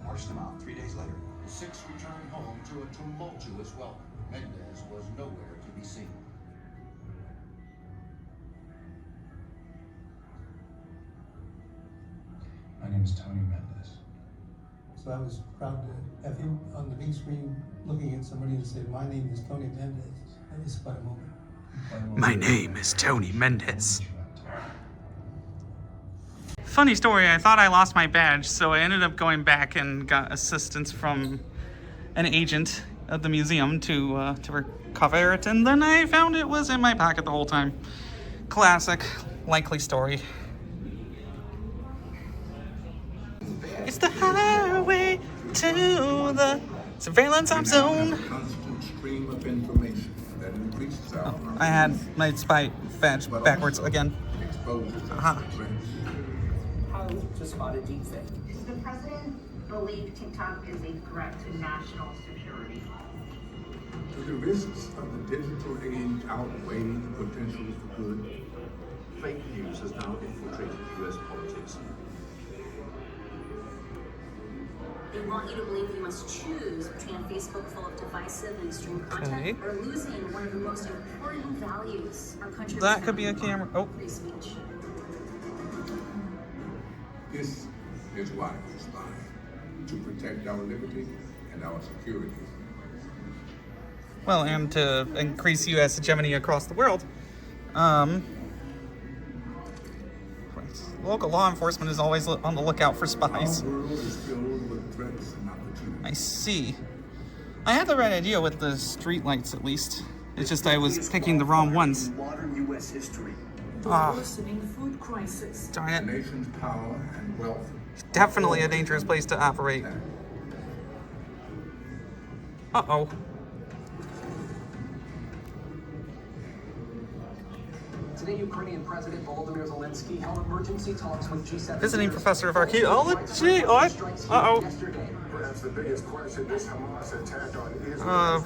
Speaker 19: marched them out 3 days later.
Speaker 20: The six returned home to a tumultuous welcome. Mendez was nowhere to be seen.
Speaker 21: My name is Tony Mendez. So I was proud to have him on the big screen looking at somebody and say, my name is Tony Mendez. That was quite a moment.
Speaker 1: My name is Tony Mendez. Funny story, I thought I lost my badge, so I ended up going back and got assistance from an agent at the museum to recover it, and then I found it was in my pocket the whole time. Classic, likely story. It's the highway to the surveillance op zone.
Speaker 22: Constant stream of information that increases our
Speaker 1: I had my spy badge backwards again.
Speaker 22: exposure
Speaker 23: How to spot a deepfake.
Speaker 24: Does the president believe TikTok is a threat to national security?
Speaker 22: Do the risks of the digital age outweigh the potential for good?
Speaker 20: Fake news has now infiltrated U.S. politics.
Speaker 9: They want you to believe you must choose between a Facebook full of divisive and extreme content or losing one of the most important values our country.
Speaker 1: That could be a camera. Oh.
Speaker 9: Free speech.
Speaker 22: This is why we spy, to protect our liberty and our security.
Speaker 1: Well, and to increase U.S. hegemony across the world. Local law enforcement is always on the lookout for spies.
Speaker 22: Our world is filled with threats and opportunities.
Speaker 1: I see. I had the right idea with the streetlights, at least. It's just I was picking the wrong ones.
Speaker 20: Modern U.S. history.
Speaker 23: Worsening food crisis.
Speaker 1: Darn it.
Speaker 22: The nation's power and wealth.
Speaker 1: Definitely a dangerous place to operate. Uh-oh.
Speaker 23: Today, Ukrainian President Volodymyr Zelensky held emergency talks with G7.
Speaker 1: Visiting professor of archaeology. Uh-oh.
Speaker 22: Perhaps the biggest question, this Hamas attack on Israel.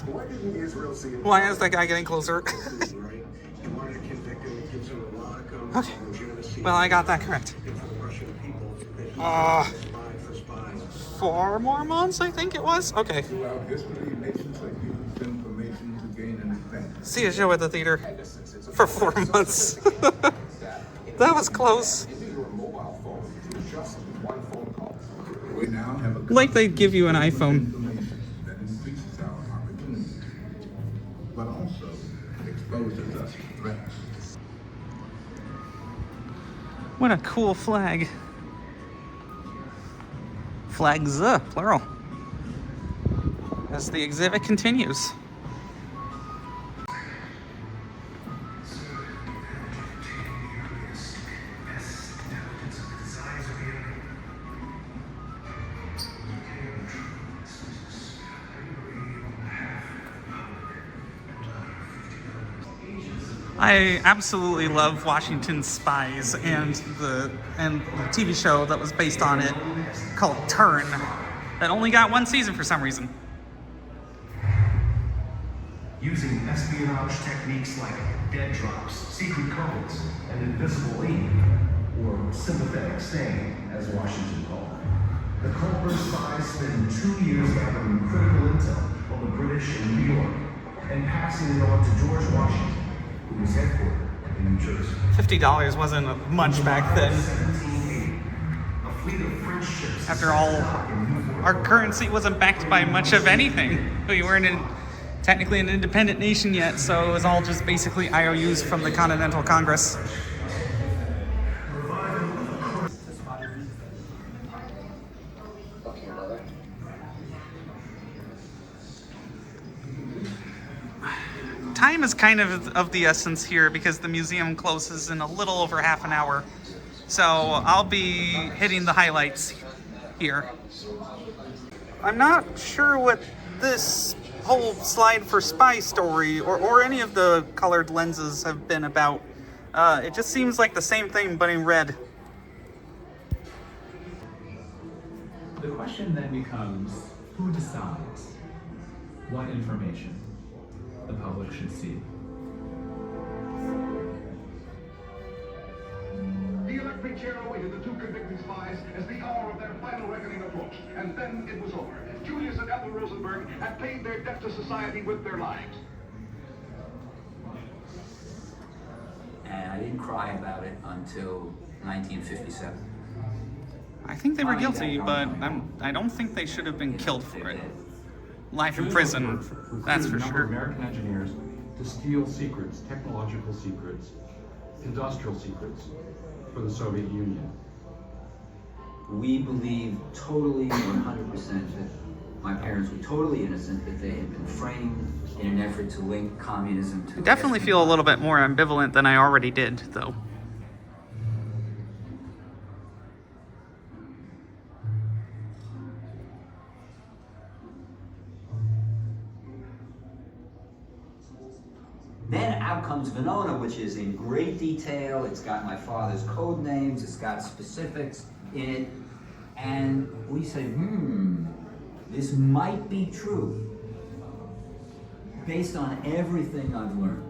Speaker 22: Why didn't Israel see it?
Speaker 1: Why is that guy getting closer? Okay. Well, I got that correct. 4 more months, I think it was. Okay.
Speaker 22: Throughout history, nations have used information to gain an advantage.
Speaker 1: See a show at the theater for 4 months. That was close.
Speaker 22: We now have a
Speaker 1: Like they'd give you an iPhone.
Speaker 22: that increases our opportunities, but also exposes us to threats.
Speaker 1: What a cool flag. Flags, plural. As the exhibit continues. I absolutely love Washington's Spies and the TV show that was based on it called Turn that only got 1 season for some reason.
Speaker 25: Using espionage techniques like dead drops, secret codes, and invisible ink, or sympathetic stain, as Washington called it. The Culver spies spent 2 years gathering critical intel on the British in New York and passing it on to George Washington, who was headquartered in New Jersey.
Speaker 1: $50 wasn't much back then. After all, our currency wasn't backed by much of anything. We weren't technically an independent nation yet, so it was all just basically IOUs from the Continental Congress. Time is kind of the essence here because the museum closes in a little over half an hour. So I'll be hitting the highlights here. I'm not sure what this whole slide for Spy story or any of the colored lenses have been about. It just seems like the same thing but in red.
Speaker 2: The question then becomes, who decides what information the public should see?
Speaker 3: The electric chair awaited the two convicted spies as the hour of their final reckoning approached, and then it was over. Julius and Ethel Rosenberg had paid their debt to society with their lives.
Speaker 6: And I didn't cry about it until 1957.
Speaker 1: I think they were guilty, but I don't think they should have been killed for it. Life in prison, that's for sure.
Speaker 8: American engineers to steal secrets, technological secrets, industrial secrets for the Soviet Union.
Speaker 6: We believe totally 100% that my parents were totally innocent, that they had been framed in an effort to link communism to...
Speaker 1: I definitely feel a little bit more ambivalent than I already did, though.
Speaker 6: Then out comes Venona, which is in great detail. It's got my father's code names, it's got specifics in it. And we say, this might be true based on everything I've learned.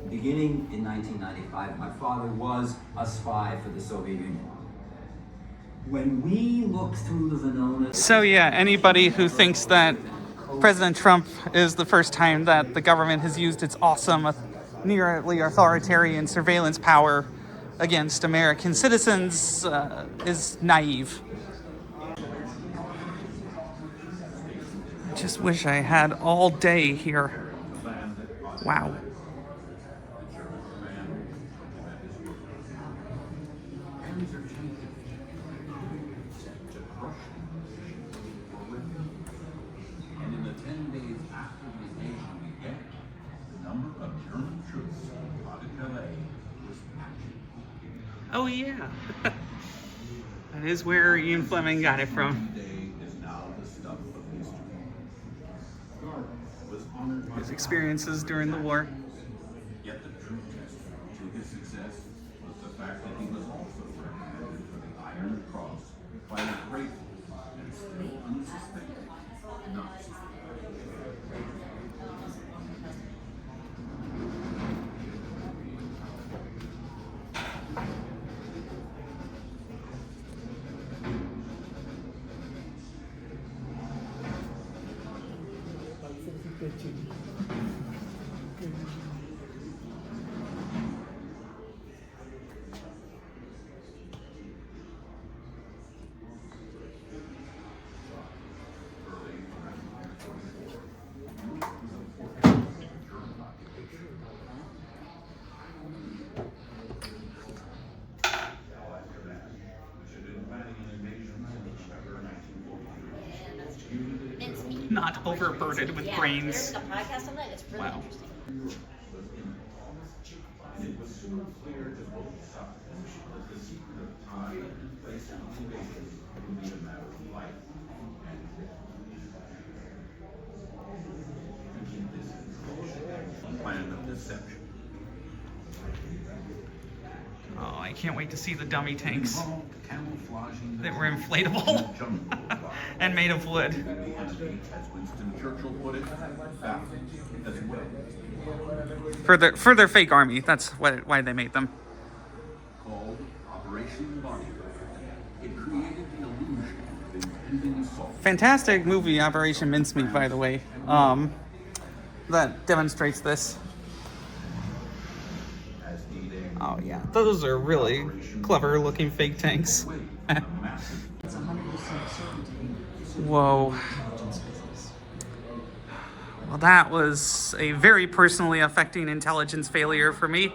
Speaker 6: Beginning in 1995, my father was a spy for the Soviet Union. When we look through the Venona...
Speaker 1: So yeah, anybody who thinks that President Trump is the first time that the government has used its awesome, nearly authoritarian surveillance power against American citizens is naive. I just wish I had all day here. Wow. Oh yeah, that is where Ian Fleming got it from. His experiences during the war.
Speaker 22: Yet the true test to his success was the fact that he was also recommended for the Iron Cross by a grateful and still unsuspecting Nazi.
Speaker 1: Not overburdened with brains.
Speaker 9: There's a podcast on that. It's really interesting.
Speaker 22: It was soon clear to both sides that the secret of time and place of invasion would be a matter of life and death. To keep this information, a plan of deception.
Speaker 1: Oh, I can't wait to see the dummy tanks that were inflatable and made of wood.
Speaker 22: As Winston Churchill put it, baffled as well.
Speaker 1: For their fake army, that's why they made them.
Speaker 22: Called Operation Bodyguard, it created the illusion of impending assault.
Speaker 1: Fantastic movie, Operation Mincemeat, by the way. That demonstrates this. Oh yeah, those are really clever looking fake tanks.
Speaker 22: It's 100%
Speaker 1: Whoa. Well, that was a very personally affecting intelligence failure for me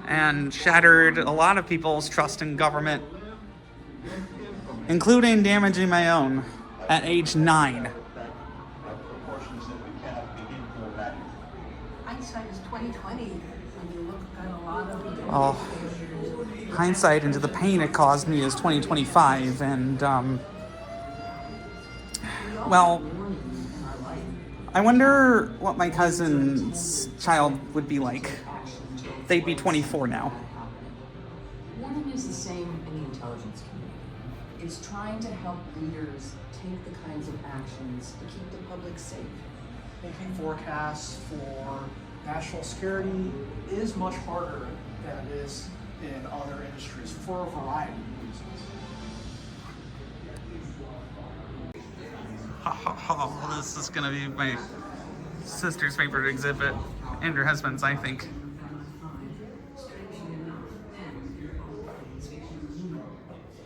Speaker 1: and shattered a lot of people's trust in government, including damaging my own at age 9.
Speaker 4: Hindsight is 2020 when you look at a lot of the
Speaker 1: Hindsight into the pain it caused me is 2025, and well, I wonder what my cousin's child would be like. They'd be 24 now.
Speaker 5: One is the same in the intelligence community. It's trying to help leaders take the kinds of actions to keep the public safe.
Speaker 11: Making forecasts for national security is much harder than it is in other industries for a variety of reasons.
Speaker 1: This is gonna be my sister's favorite exhibit, and her husband's, I think.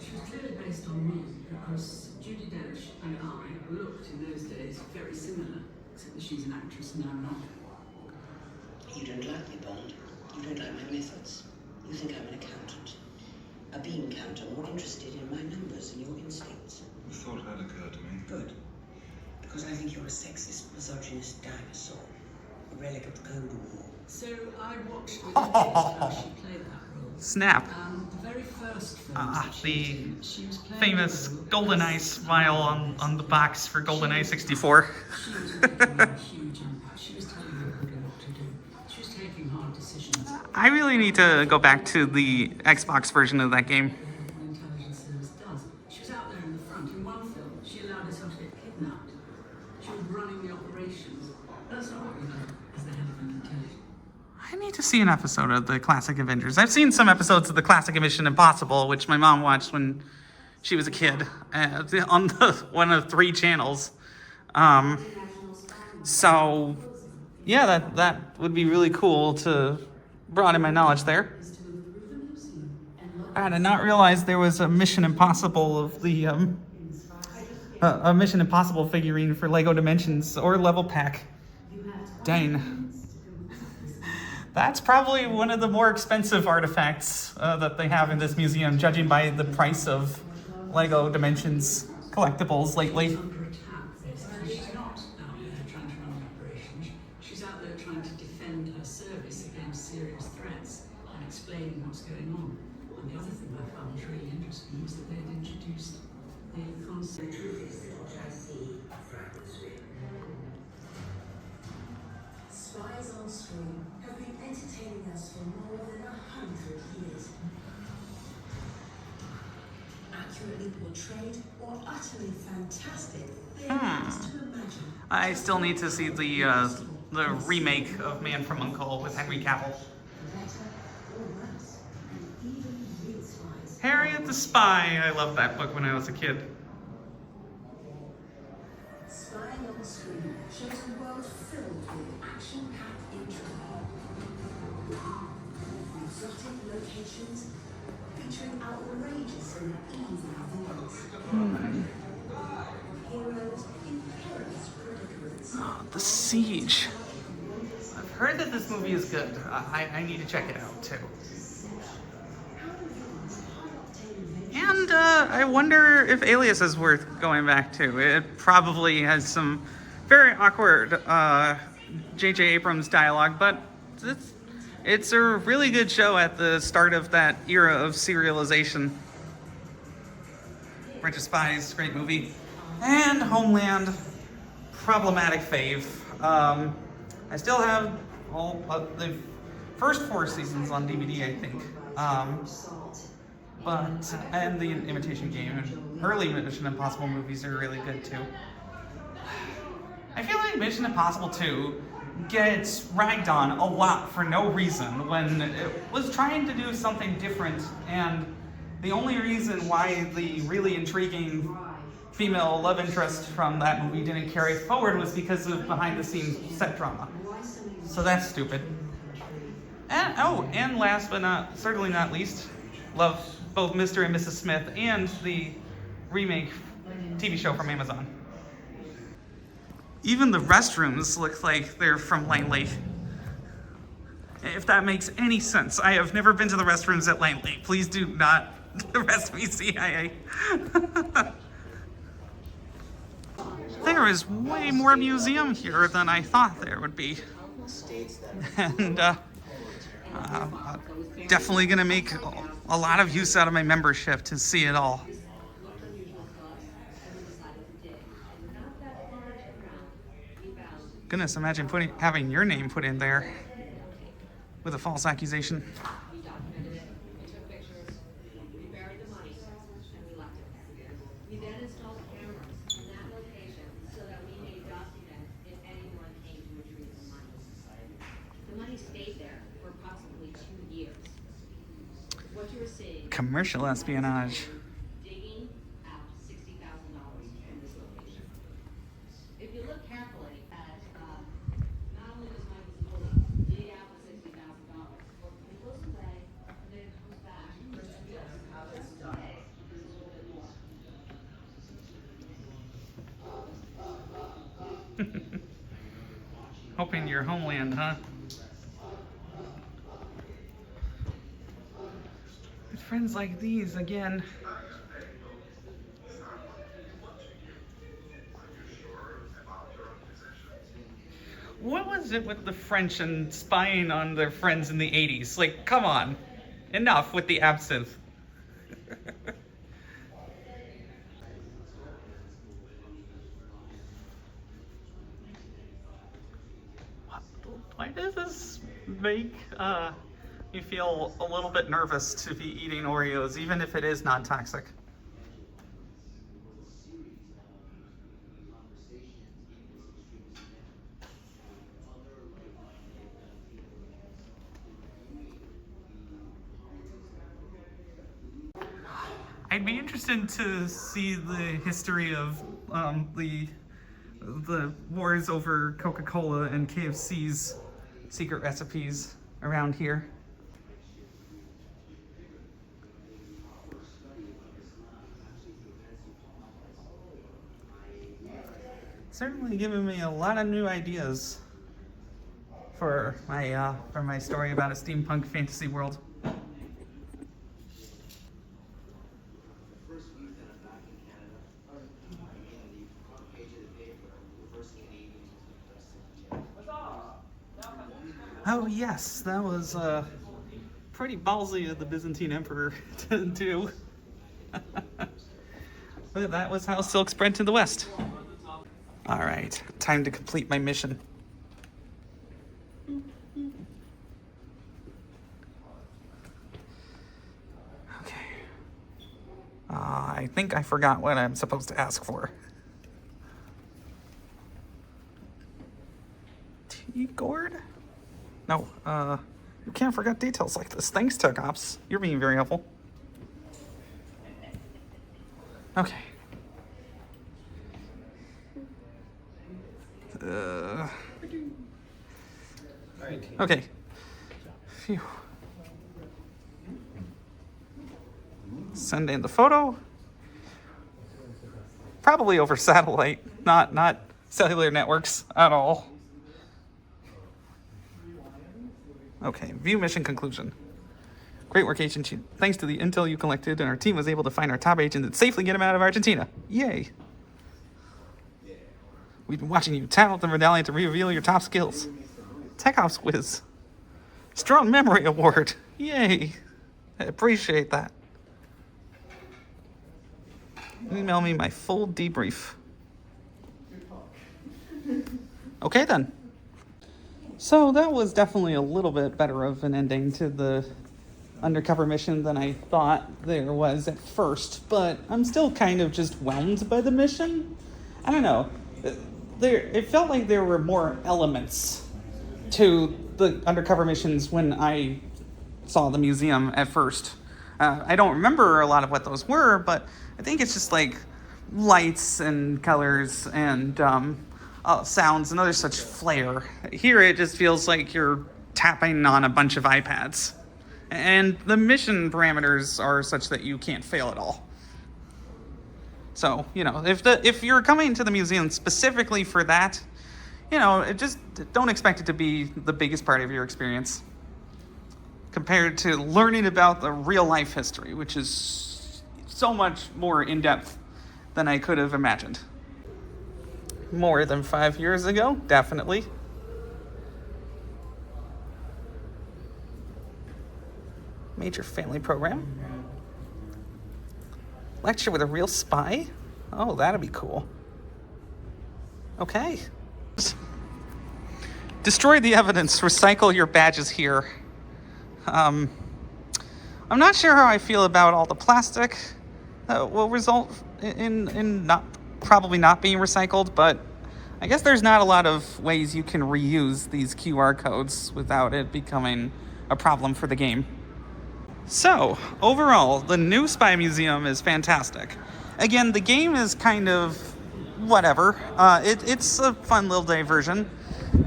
Speaker 5: She was clearly based on me because Judi Dench and I looked in those days very similar, except that she's an actress and I'm not.
Speaker 10: You don't like me, Bond. You don't like my methods. You think I'm an accountant. A bean counter more interested in my numbers than your instincts.
Speaker 17: The thought had occurred to me.
Speaker 10: Good. Because I think you're a sexist, misogynist dinosaur. A relic of the Cold War.
Speaker 5: So I watched with how she played that role.
Speaker 1: Snap.
Speaker 5: The very first film
Speaker 1: The famous GoldenEye smile on the box for GoldenEye 64.
Speaker 5: she was making a huge impact. She was telling everybody what to do. She was taking hard decisions.
Speaker 1: I really need to go back to the Xbox version of that game.
Speaker 5: The intelligence service does. She was out there in the front. In one film, she allowed herself to get kidnapped. She was running the operations. That's not what we did as the head of an intelligence.
Speaker 1: I need to see an episode of the classic Avengers. I've seen some episodes of the classic Mission Impossible, which my mom watched when she was a kid on one of 3 channels. So, yeah, that would be really cool to broaden my knowledge there. I did not realize there was a Mission Impossible of the a Mission Impossible figurine for Lego Dimensions or Level Pack. Dang. That's probably one of the more expensive artifacts that they have in this museum, judging by the price of Lego Dimensions collectibles lately.
Speaker 5: She's not out there trying to run an operation. She's out there trying to defend her service against serious threats and explaining what's going on. And the other thing I found really interesting was that they had introduced the concept.
Speaker 12: Spies on screen have been entertaining us for more than 100 years. Accurately portrayed or utterly fantastic, they're nice to imagine.
Speaker 1: I still need to see the remake of Man from U.N.C.L.E. with Henry Cavill. Harriet the Spy. I loved that book when I was a kid.
Speaker 12: Spying on screen shows a world filled with action-packed intrigue. Exotic locations featuring outrageous and evil villains. Heroes in perilous predicaments.
Speaker 1: The Siege. I've heard that this movie is good. I need to check it out too. And I wonder if Alias is worth going back to. It probably has some very awkward J.J. Abrams dialogue, but it's a really good show at the start of that era of serialization. Bunch of Spies, great movie. And Homeland, problematic fave. I still have all of the first 4 seasons on DVD, I think. And the Imitation Game and early Mission Impossible movies are really good too. I feel like Mission Impossible 2 gets ragged on a lot for no reason when it was trying to do something different, and the only reason why the really intriguing female love interest from that movie didn't carry forward was because of behind-the-scenes set drama. So that's stupid. And last but certainly not least, love both Mr. and Mrs. Smith and the remake TV show from Amazon. Even the restrooms look like they're from Langley. If that makes any sense. I have never been to the restrooms at Langley. Please do not arrest me, CIA. There is way more museum here than I thought there would be. And definitely gonna make a lot of use out of my membership to see it all. Goodness, imagine having your name put in there with a false accusation.
Speaker 7: We then installed cameras in that location so that we may document if anyone came to retrieve the money. The money stayed there for approximately 2 years. What you were seeing...
Speaker 1: Commercial espionage.
Speaker 7: Digging out $60,000 from this location. If you look carefully at, not only does Michael Spola dig out the $60,000, but when he goes away, and then it comes back, just today, there's a little bit more.
Speaker 1: Hoping your homeland, huh? With friends like these again. What was it with the French and spying on their friends in the 80s? Like, come on. Enough with the absinthe. Why does this make me feel a little bit nervous to be eating Oreos, even if it is non-toxic? I'd be interested to see the history of the wars over Coca-Cola and KFC's secret recipes around here. Certainly giving me a lot of new ideas for my story about a steampunk fantasy world. Oh yes, that was pretty ballsy of the Byzantine Emperor to do. But that was how silk spread to the west. All right, time to complete my mission. Okay. I think I forgot what I'm supposed to ask for. Tea gourd? No, you can't forget details like this. Thanks, Tech Ops. You're being very helpful. Okay. Okay. Phew. Send in the photo. Probably over satellite, not cellular networks at all. Okay, view mission conclusion. Great work, Agent. Thanks to the intel you collected, and our team was able to find our top agent and safely get him out of Argentina. Yay. We've been watching you. Tap out the medallion to reveal your top skills. Tech Ops Quiz. Strong Memory Award. Yay. I appreciate that. Email me my full debrief. Okay then. So that was definitely a little bit better of an ending to the undercover mission than I thought there was at first, but I'm still kind of just whelmed by the mission. I don't know. It felt like there were more elements to the undercover missions when I saw the museum at first. I don't remember a lot of what those were, but I think it's just like lights and colors and sounds and other such flair. Here it just feels like you're tapping on a bunch of iPads. And the mission parameters are such that you can't fail at all. So, you know, if you're coming to the museum specifically for that, you know, just don't expect it to be the biggest part of your experience compared to learning about the real life history, which is so much more in-depth than I could have imagined. More than 5 years ago, definitely. Major family program. Lecture with a real spy? Oh, that'd be cool. Okay. Destroy the evidence. Recycle your badges here. I'm not sure how I feel about all the plastic that will result in probably not being recycled, but I guess there's not a lot of ways you can reuse these QR codes without it becoming a problem for the game. So, overall, the new Spy Museum is fantastic. Again, the game is kind of whatever. It's a fun little diversion,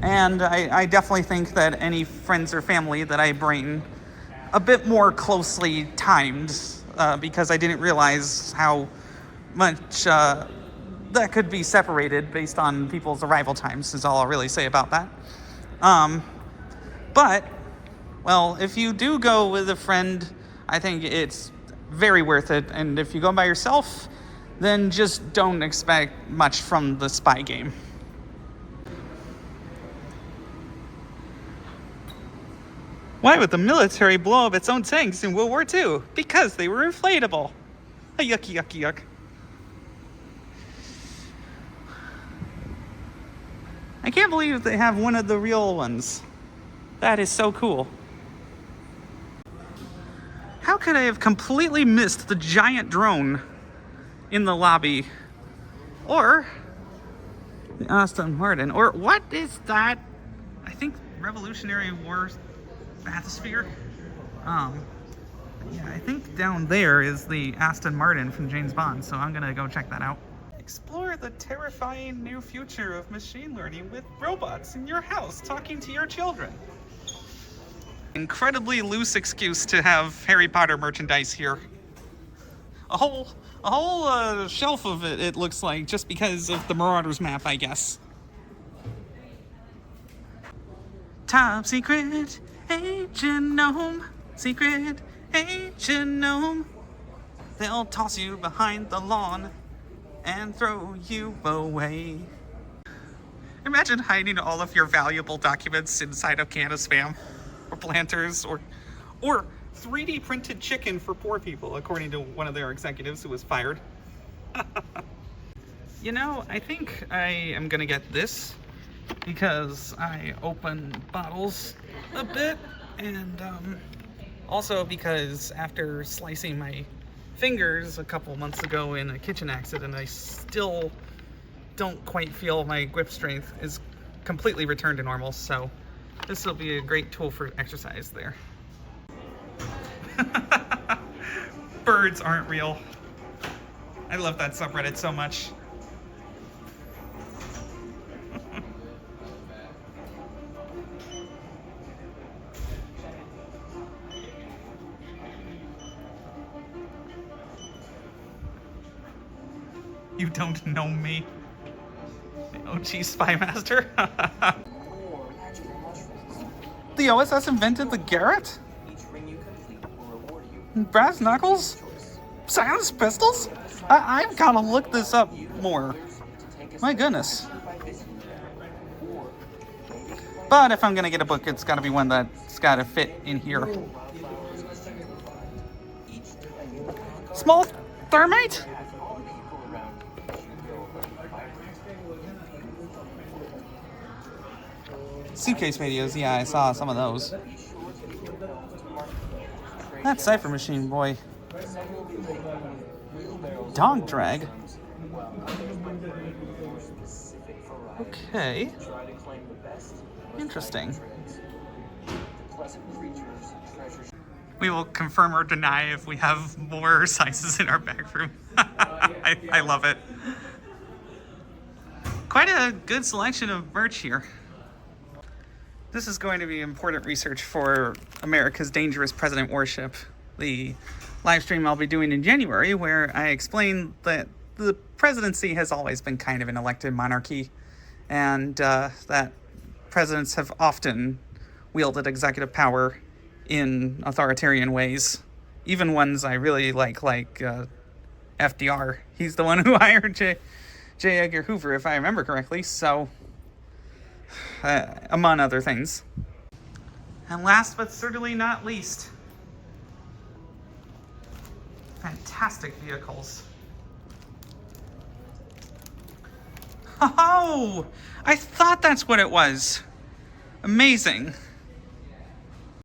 Speaker 1: and I definitely think that any friends or family that I bring a bit more closely timed, because I didn't realize how much that could be separated based on people's arrival times, is all I'll really say about that. But, well, if you do go with a friend, I think it's very worth it. And if you go by yourself, then just don't expect much from the Spy game. Why would the military blow up its own tanks in World War II? Because they were inflatable. Yuck, yuck, yuck. I can't believe they have one of the real ones. That is so cool. How could I have completely missed the giant drone in the lobby? Or the Aston Martin? Or what is that? I think Revolutionary War bathysphere? Yeah, I think down there is the Aston Martin from James Bond, so I'm gonna go check that out. Explore the terrifying new future of machine learning with robots in your house talking to your children. Incredibly loose excuse to have Harry Potter merchandise here. A whole shelf of it looks like, just because of the Marauders map, I guess. Top secret agent gnome, secret agent gnome. They'll toss you behind the lawn and throw you away. Imagine hiding all of your valuable documents inside a can of Spam, or Planters, or 3D printed chicken for poor people, according to one of their executives who was fired. You know, I think I am gonna get this because I open bottles a bit, and also because after slicing my fingers a couple months ago in a kitchen accident, I still don't quite feel my grip strength is completely returned to normal, so this will be a great tool for exercise there. Birds aren't real. I love that subreddit so much. You don't know me. Oh, geez, Spymaster. The OSS invented the Garrett? Brass knuckles? Silence pistols? I've gotta look this up more. My goodness. But if I'm gonna get a book, it's gotta be one that's gotta fit in here. Small thermite? Suitcase radios, yeah, I saw some of those. That cipher machine, boy. Dog drag? Okay. Interesting. We will confirm or deny if we have more sizes in our bag room. I love it. Quite a good selection of merch here. This is going to be important research for America's Dangerous President Warship, the live stream I'll be doing in January, where I explain that the presidency has always been kind of an elected monarchy, and that presidents have often wielded executive power in authoritarian ways, even ones I really like FDR. He's the one who hired J. Edgar Hoover, if I remember correctly, so among other things. And last but certainly not least, fantastic vehicles. Oh, I thought that's what it was. Amazing.